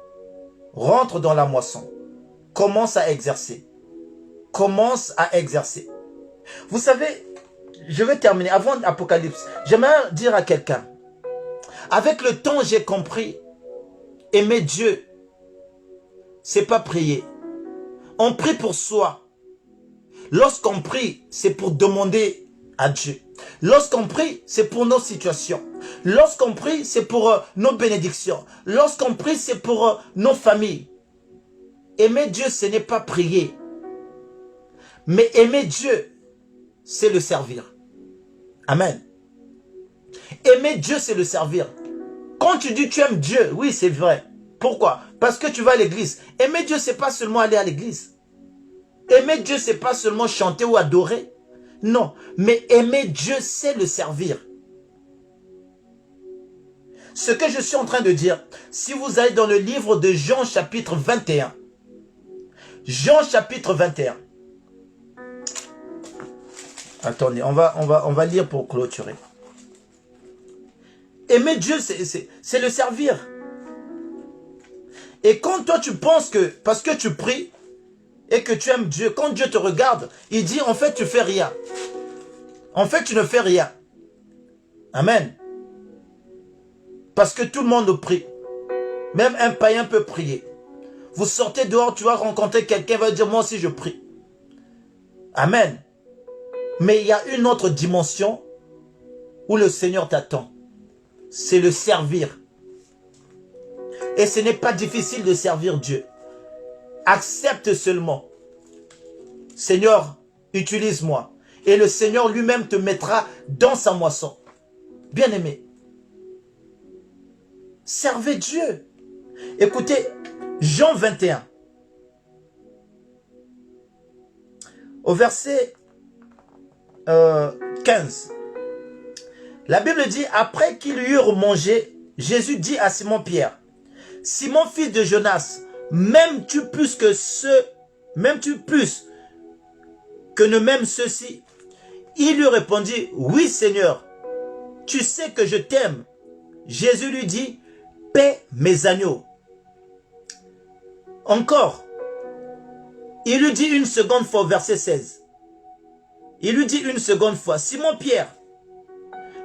Rentre dans la moisson. Commence à exercer. Commence à exercer. Vous savez, je vais terminer avant l'Apocalypse. J'aimerais dire à quelqu'un, avec le temps, j'ai compris, aimer Dieu, c'est pas prier. On prie pour soi. Lorsqu'on prie, c'est pour demander à Dieu. Lorsqu'on prie, c'est pour nos situations. Lorsqu'on prie, c'est pour nos bénédictions. Lorsqu'on prie, c'est pour nos familles. Aimer Dieu, ce n'est pas prier. Mais aimer Dieu, c'est le servir. Amen. Aimer Dieu, c'est le servir. Quand tu dis tu aimes Dieu, oui, c'est vrai. Pourquoi? Parce que tu vas à l'église. Aimer Dieu, c'est pas seulement aller à l'église. Aimer Dieu, c'est pas seulement chanter ou adorer. Non, mais aimer Dieu, c'est le servir. Ce que je suis en train de dire, si vous allez dans le livre de Jean chapitre 21, Jean chapitre 21. Attendez, on va lire pour clôturer. Aimer Dieu, c'est le servir. Et quand toi tu penses que, parce que tu pries, et que tu aimes Dieu, quand Dieu te regarde, il dit, en fait, tu fais rien. En fait, tu ne fais rien. Amen. Parce que tout le monde prie. Même un païen peut prier. Vous sortez dehors, tu vas rencontrer quelqu'un, va dire, moi aussi je prie. Amen. Mais il y a une autre dimension où le Seigneur t'attend. C'est le servir. Et ce n'est pas difficile de servir Dieu. Accepte seulement. Seigneur, utilise-moi. Et le Seigneur lui-même te mettra dans sa moisson. Bien-aimé, servez Dieu. Écoutez, Jean 21. Au verset 15. La Bible dit, après qu'ils eurent mangé, Jésus dit à Simon-Pierre, Simon, fils de Jonas, m'aimes-tu plus que ne m'aiment ceux-ci? Il lui répondit, oui Seigneur, tu sais que je t'aime. Jésus lui dit, paie mes agneaux. Encore, il lui dit une seconde fois au verset 16. Il lui dit une seconde fois, Simon-Pierre,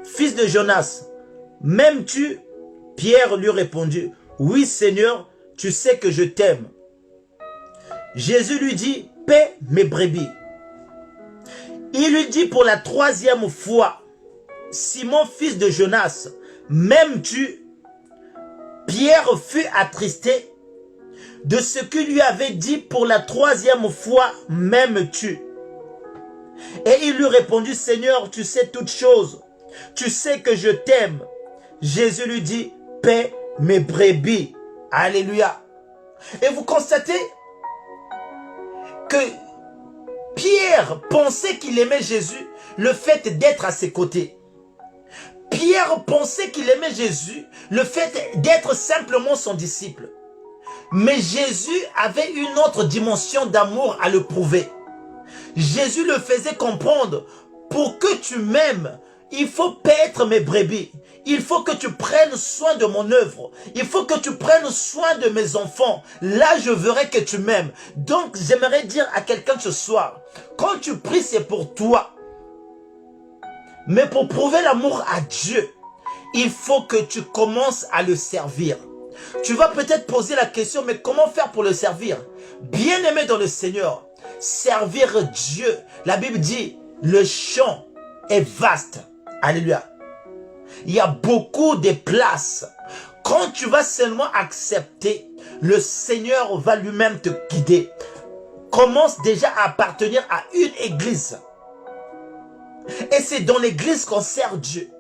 fils de Jonas, m'aimes-tu? Pierre lui répondit, oui Seigneur, tu sais que je t'aime. Jésus lui dit, paie mes brebis. Il lui dit pour la troisième fois, Simon, fils de Jonas, m'aimes-tu? Pierre fut attristé de ce qu'il lui avait dit pour la troisième fois, m'aimes-tu? Et il lui répondit, Seigneur, tu sais toutes choses. Tu sais que je t'aime. Jésus lui dit, paie mes brebis. Alléluia. Et vous constatez que Pierre pensait qu'il aimait Jésus, le fait d'être à ses côtés. Pierre pensait qu'il aimait Jésus, le fait d'être simplement son disciple. Mais Jésus avait une autre dimension d'amour à le prouver. Jésus le faisait comprendre, pour que tu m'aimes, il faut paître mes brebis. Il faut que tu prennes soin de mon œuvre. Il faut que tu prennes soin de mes enfants. Là, je verrai que tu m'aimes. Donc, j'aimerais dire à quelqu'un ce soir, quand tu pries, c'est pour toi. Mais pour prouver l'amour à Dieu, il faut que tu commences à le servir. Tu vas peut-être poser la question, mais comment faire pour le servir? Bien-aimé dans le Seigneur, servir Dieu. La Bible dit, le champ est vaste. Alléluia. Il y a beaucoup de places. Quand tu vas seulement accepter, le Seigneur va lui-même te guider. Commence déjà à appartenir à une église. Et c'est dans l'église qu'on sert Dieu.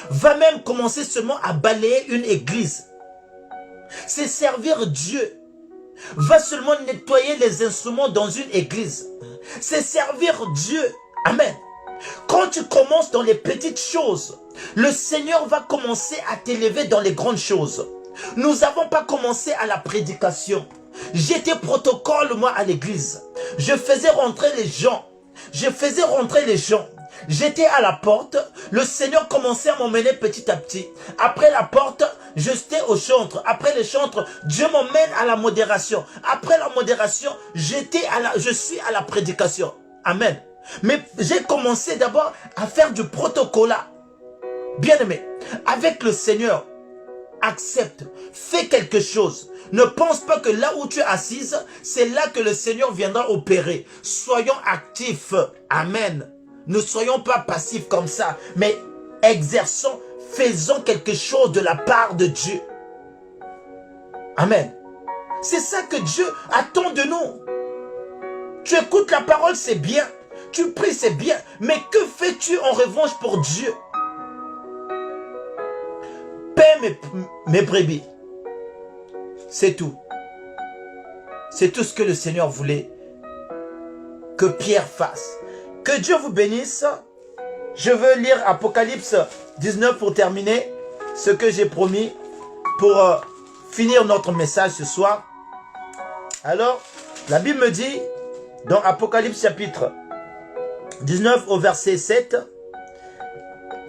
Va même commencer seulement à balayer une église. C'est servir Dieu. Va seulement nettoyer les instruments dans une église. C'est servir Dieu. Amen. Quand tu commences dans les petites choses, le Seigneur va commencer à t'élever dans les grandes choses. Nous n'avons pas commencé à la prédication. J'étais protocole, moi, à l'église. Je faisais rentrer les gens. J'étais à la porte. Le Seigneur commençait à m'emmener petit à petit. Après la porte, j'étais au chantre. Après le chantre, Dieu m'emmène à la modération. Après la modération, je suis à la prédication. Amen. Mais j'ai commencé d'abord à faire du protocolat. Bien-aimé, avec le Seigneur, accepte, fais quelque chose. Ne pense pas que là où tu es assise, c'est là que le Seigneur viendra opérer. Soyons actifs. Amen. Ne soyons pas passifs comme ça, mais exerçons, faisons quelque chose de la part de Dieu. Amen. C'est ça que Dieu attend de nous. Tu écoutes la parole, c'est bien. Tu pries, c'est bien. Mais que fais-tu en revanche pour Dieu? Paie mes brebis. C'est tout. C'est tout ce que le Seigneur voulait que Pierre fasse. Que Dieu vous bénisse. Je veux lire Apocalypse 19 pour terminer ce que j'ai promis pour finir notre message ce soir. Alors, la Bible me dit, dans Apocalypse chapitre 19 au verset 7,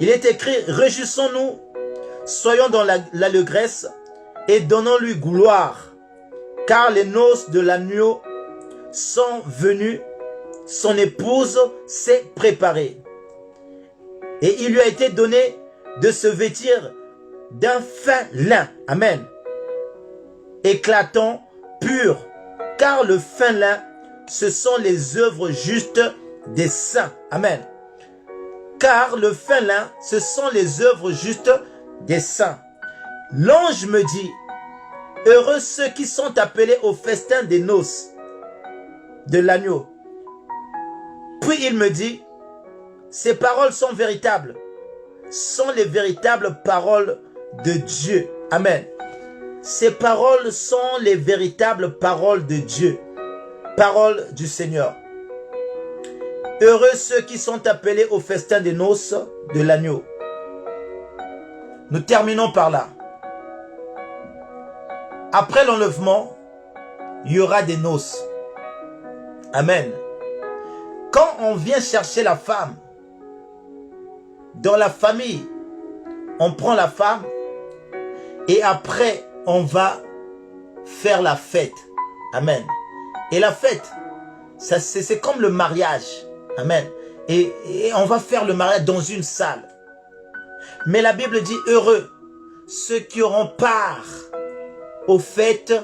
il est écrit, réjouissons-nous, soyons dans l'allégresse et donnons-lui gloire, car les noces de l'agneau sont venues, son épouse s'est préparée. Et il lui a été donné de se vêtir d'un fin lin, amen, éclatant, pur, car le fin lin, ce sont les œuvres justes des saints, amen. Car le fin lin, ce sont les œuvres justes des saints. L'ange me dit, heureux ceux qui sont appelés au festin des noces de l'agneau. Puis il me dit, ces paroles sont véritables, sont les véritables paroles de Dieu. Amen. Ces paroles sont les véritables paroles de Dieu, paroles du Seigneur. Heureux ceux qui sont appelés au festin des noces de l'agneau. Nous terminons par là. Après l'enlèvement, il y aura des noces. Amen. Quand on vient chercher la femme, dans la famille, on prend la femme et après, on va faire la fête. Amen. Et la fête, c'est comme le mariage. Amen. Et on va faire le mariage dans une salle. Mais la Bible dit, heureux ceux qui auront part aux fêtes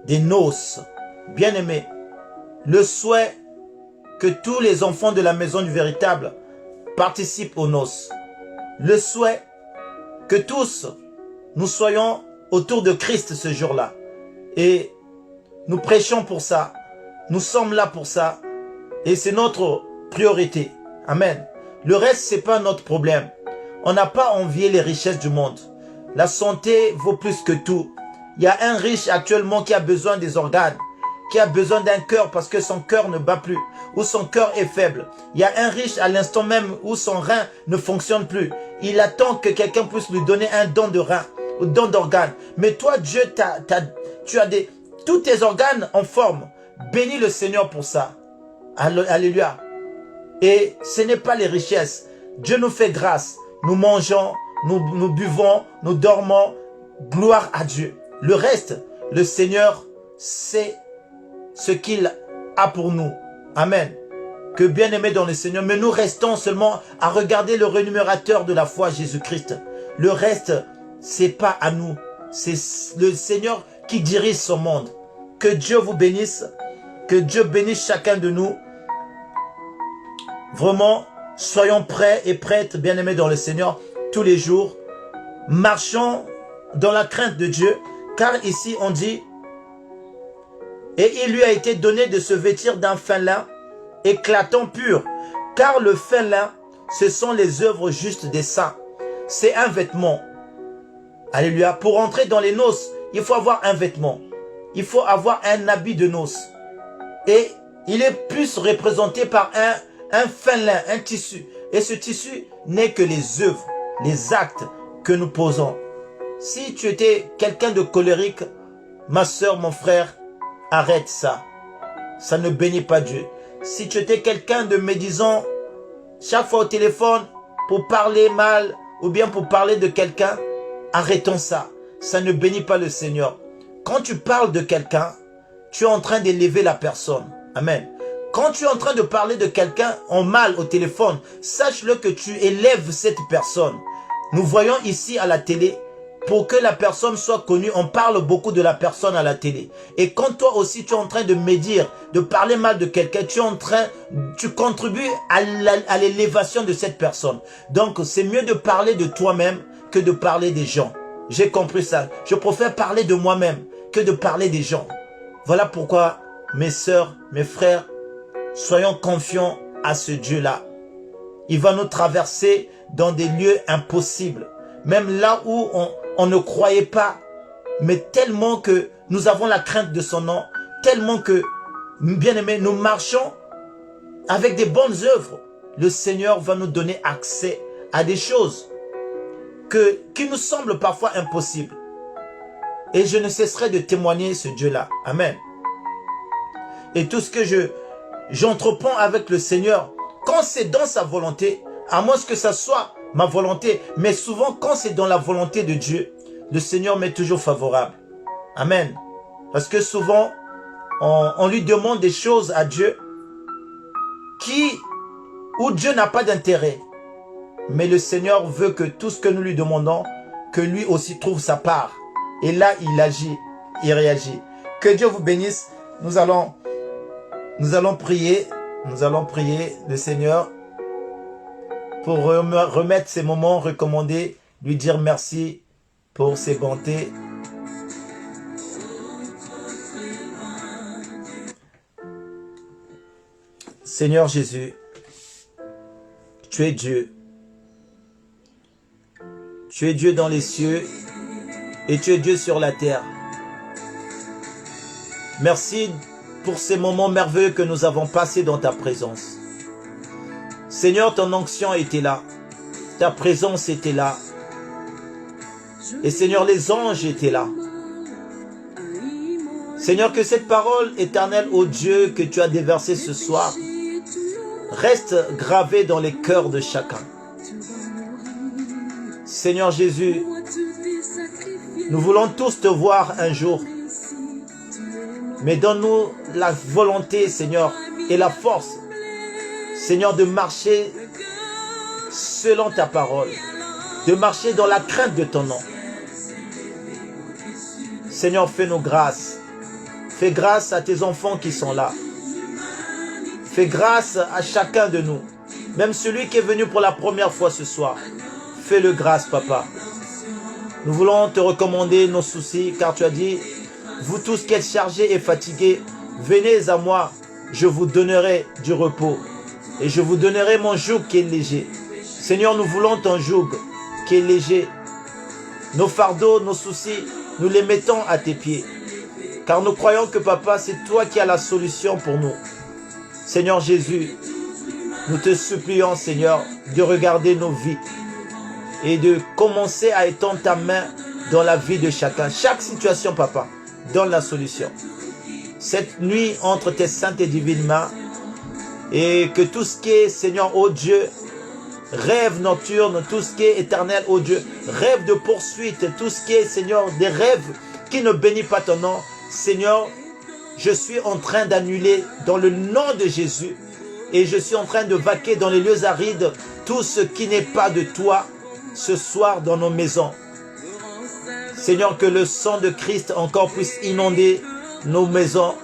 des noces. Bien-aimés, le souhait que tous les enfants de la maison du véritable participent aux noces. Le souhait que tous nous soyons autour de Christ ce jour-là. Et nous prêchons pour ça. Nous sommes là pour ça. Et c'est notre priorité. Amen. Le reste, c'est pas notre problème. On n'a pas envié les richesses du monde. La santé vaut plus que tout. Il y a un riche actuellement qui a besoin des organes, qui a besoin d'un cœur parce que son cœur ne bat plus, ou son cœur est faible. Il y a un riche à l'instant même où son rein ne fonctionne plus. Il attend que quelqu'un puisse lui donner un don de rein, ou don d'organe. Mais toi, Dieu, tu as tous tes organes en forme. Bénis le Seigneur pour ça. Alléluia. Et ce n'est pas les richesses. Dieu nous fait grâce. Nous mangeons, nous buvons, nous dormons. Gloire à Dieu. Le reste, le Seigneur sait ce qu'il a pour nous. Amen. Que bien-aimés dans le Seigneur, mais nous restons seulement à regarder le rémunérateur de la foi, Jésus-Christ. Le reste, c'est pas à nous. C'est le Seigneur qui dirige son monde. Que Dieu vous bénisse. Que Dieu bénisse chacun de nous. Vraiment, soyons prêts et prêtes, bien-aimés dans le Seigneur, tous les jours. Marchons dans la crainte de Dieu. Car ici on dit, et il lui a été donné de se vêtir d'un fin lin, éclatant pur. Car le fin lin, ce sont les œuvres justes des saints. C'est un vêtement. Alléluia. Pour entrer dans les noces, il faut avoir un vêtement. Il faut avoir un habit de noces. Et il est plus représenté par un fin lin, un tissu. Et ce tissu n'est que les œuvres, les actes que nous posons. Si tu étais quelqu'un de colérique, ma soeur, mon frère, arrête ça. Ça ne bénit pas Dieu. Si tu étais quelqu'un de médisant, chaque fois au téléphone, pour parler mal ou bien pour parler de quelqu'un, arrêtons ça. Ça ne bénit pas le Seigneur. Quand tu parles de quelqu'un, tu es en train d'élever la personne. Amen. Quand tu es en train de parler de quelqu'un en mal au téléphone, sache-le que tu élèves cette personne. Nous voyons ici à la télé, pour que la personne soit connue, on parle beaucoup de la personne à la télé. Et quand toi aussi tu es en train de médire, de parler mal de quelqu'un, tu contribues à l'élévation de cette personne. Donc c'est mieux de parler de toi-même que de parler des gens. J'ai compris ça. Je préfère parler de moi-même que de parler des gens. Voilà pourquoi mes sœurs, mes frères, soyons confiants à ce Dieu-là. Il va nous traverser dans des lieux impossibles. Même là où on ne croyait pas, mais tellement que nous avons la crainte de son nom, tellement que, bien aimés, nous marchons avec des bonnes œuvres. Le Seigneur va nous donner accès à des choses qui nous semblent parfois impossibles. Et je ne cesserai de témoigner ce Dieu-là. Amen. Et tout ce que j'entreprends avec le Seigneur, quand c'est dans sa volonté, à moins que ça soit ma volonté, mais souvent quand c'est dans la volonté de Dieu, le Seigneur m'est toujours favorable. Amen. Parce que souvent, on lui demande des choses à Dieu où Dieu n'a pas d'intérêt. Mais le Seigneur veut que tout ce que nous lui demandons, que lui aussi trouve sa part. Et là, il agit, il réagit. Que Dieu vous bénisse. Nous allons prier le Seigneur pour remettre ces moments recommandés, lui dire merci pour ses bontés. Seigneur Jésus, tu es Dieu. Tu es Dieu dans les cieux et tu es Dieu sur la terre. Merci pour ces moments merveilleux que nous avons passés dans ta présence. Seigneur, ton onction était là. Ta présence était là. Et Seigneur, les anges étaient là. Seigneur, que cette parole éternelle, ô Dieu, que tu as déversée ce soir, reste gravée dans les cœurs de chacun. Seigneur Jésus, nous voulons tous te voir un jour. Mais donne-nous la volonté, Seigneur, et la force, Seigneur, de marcher selon ta parole, de marcher dans la crainte de ton nom. Seigneur, fais-nous grâce. Fais grâce à tes enfants qui sont là. Fais grâce à chacun de nous. Même celui qui est venu pour la première fois ce soir. Fais-le grâce, Papa. Nous voulons te recommander nos soucis, car tu as dit, vous tous qui êtes chargés et fatigués, venez à moi, je vous donnerai du repos. Et je vous donnerai mon joug qui est léger. Seigneur, nous voulons ton joug qui est léger. Nos fardeaux, nos soucis, nous les mettons à tes pieds. Car nous croyons que, Papa, c'est toi qui as la solution pour nous. Seigneur Jésus, nous te supplions, Seigneur, de regarder nos vies et de commencer à étendre ta main dans la vie de chacun. Chaque situation, Papa, donne la solution. Cette nuit, entre tes saintes et divines mains, et que tout ce qui est, Seigneur, ô Dieu, rêve nocturne, tout ce qui est éternel, ô Dieu, rêve de poursuite, tout ce qui est, Seigneur, des rêves qui ne bénissent pas ton nom, Seigneur, je suis en train d'annuler dans le nom de Jésus, et je suis en train de vaquer dans les lieux arides tout ce qui n'est pas de toi ce soir dans nos maisons. Seigneur, que le sang de Christ encore puisse inonder nos maisons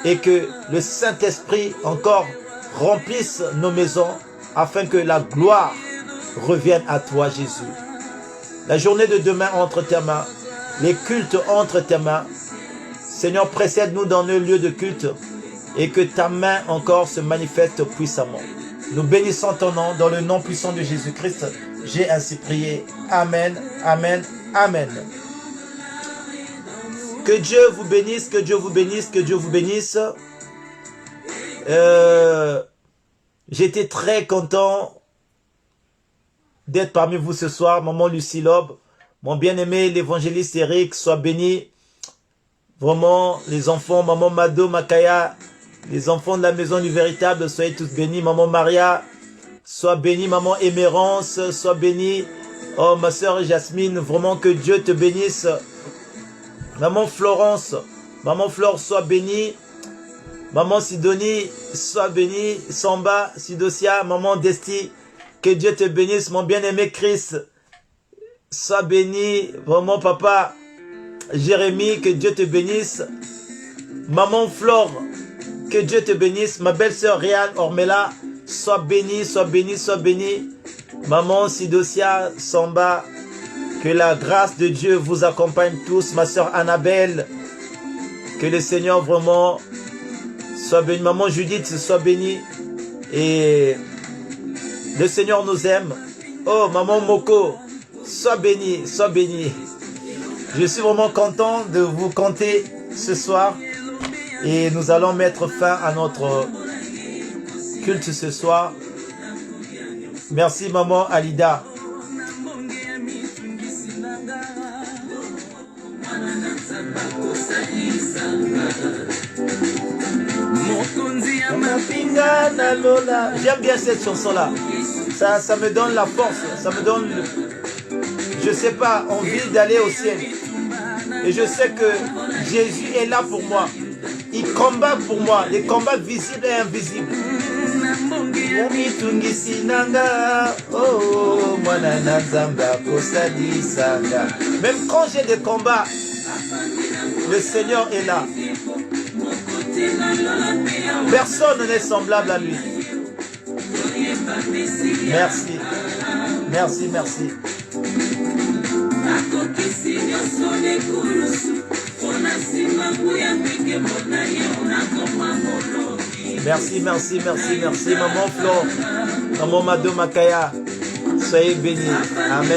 et que le Saint-Esprit encore remplisse nos maisons afin que la gloire revienne à toi, Jésus. La journée de demain entre tes mains, les cultes entre tes mains. Seigneur, précède-nous dans nos lieux de culte et que ta main encore se manifeste puissamment. Nous bénissons ton nom dans le nom puissant de Jésus-Christ. J'ai ainsi prié. Amen, amen, amen. Que Dieu vous bénisse, que Dieu vous bénisse, que Dieu vous bénisse. J'étais très content d'être parmi vous ce soir. Maman Lucie Lobe, mon bien-aimé, l'évangéliste Eric, soit béni. Vraiment, les enfants, maman Mado, Makaya, les enfants de la maison du véritable, soyez tous bénis. Maman Maria, sois bénie. Maman Émérance, sois bénie. Oh, ma soeur Jasmine, vraiment que Dieu te bénisse. Maman Florence, maman Flore, sois bénie. Maman Sidonie, sois bénie. Samba, Sidosia, maman Desti, que Dieu te bénisse. Mon bien-aimé Chris, sois béni. Vraiment, papa Jérémie, que Dieu te bénisse. Maman Flore, que Dieu te bénisse. Ma belle-sœur Réal Ormela, sois bénie, sois bénie, sois bénie. Maman Sidosia, Samba, que la grâce de Dieu vous accompagne tous. Ma sœur Annabelle, que le Seigneur vraiment soit béni. Maman Judith, sois bénie. Et le Seigneur nous aime. Oh, maman Moko, sois bénie, sois bénie. Je suis vraiment content de vous compter ce soir. Et nous allons mettre fin à notre culte ce soir. Merci maman Alida. J'aime bien cette chanson-là. Ça me donne la force. Ça me donne, je sais pas, envie d'aller au ciel. Et je sais que Jésus est là pour moi. Il combat pour moi. Les combats visibles et invisibles. Même quand j'ai des combats, le Seigneur est là. Personne n'est semblable à lui. Merci. Merci, merci. Merci, merci, merci, merci. Maman Flo, maman Mado Makaya, soyez bénis. Amen.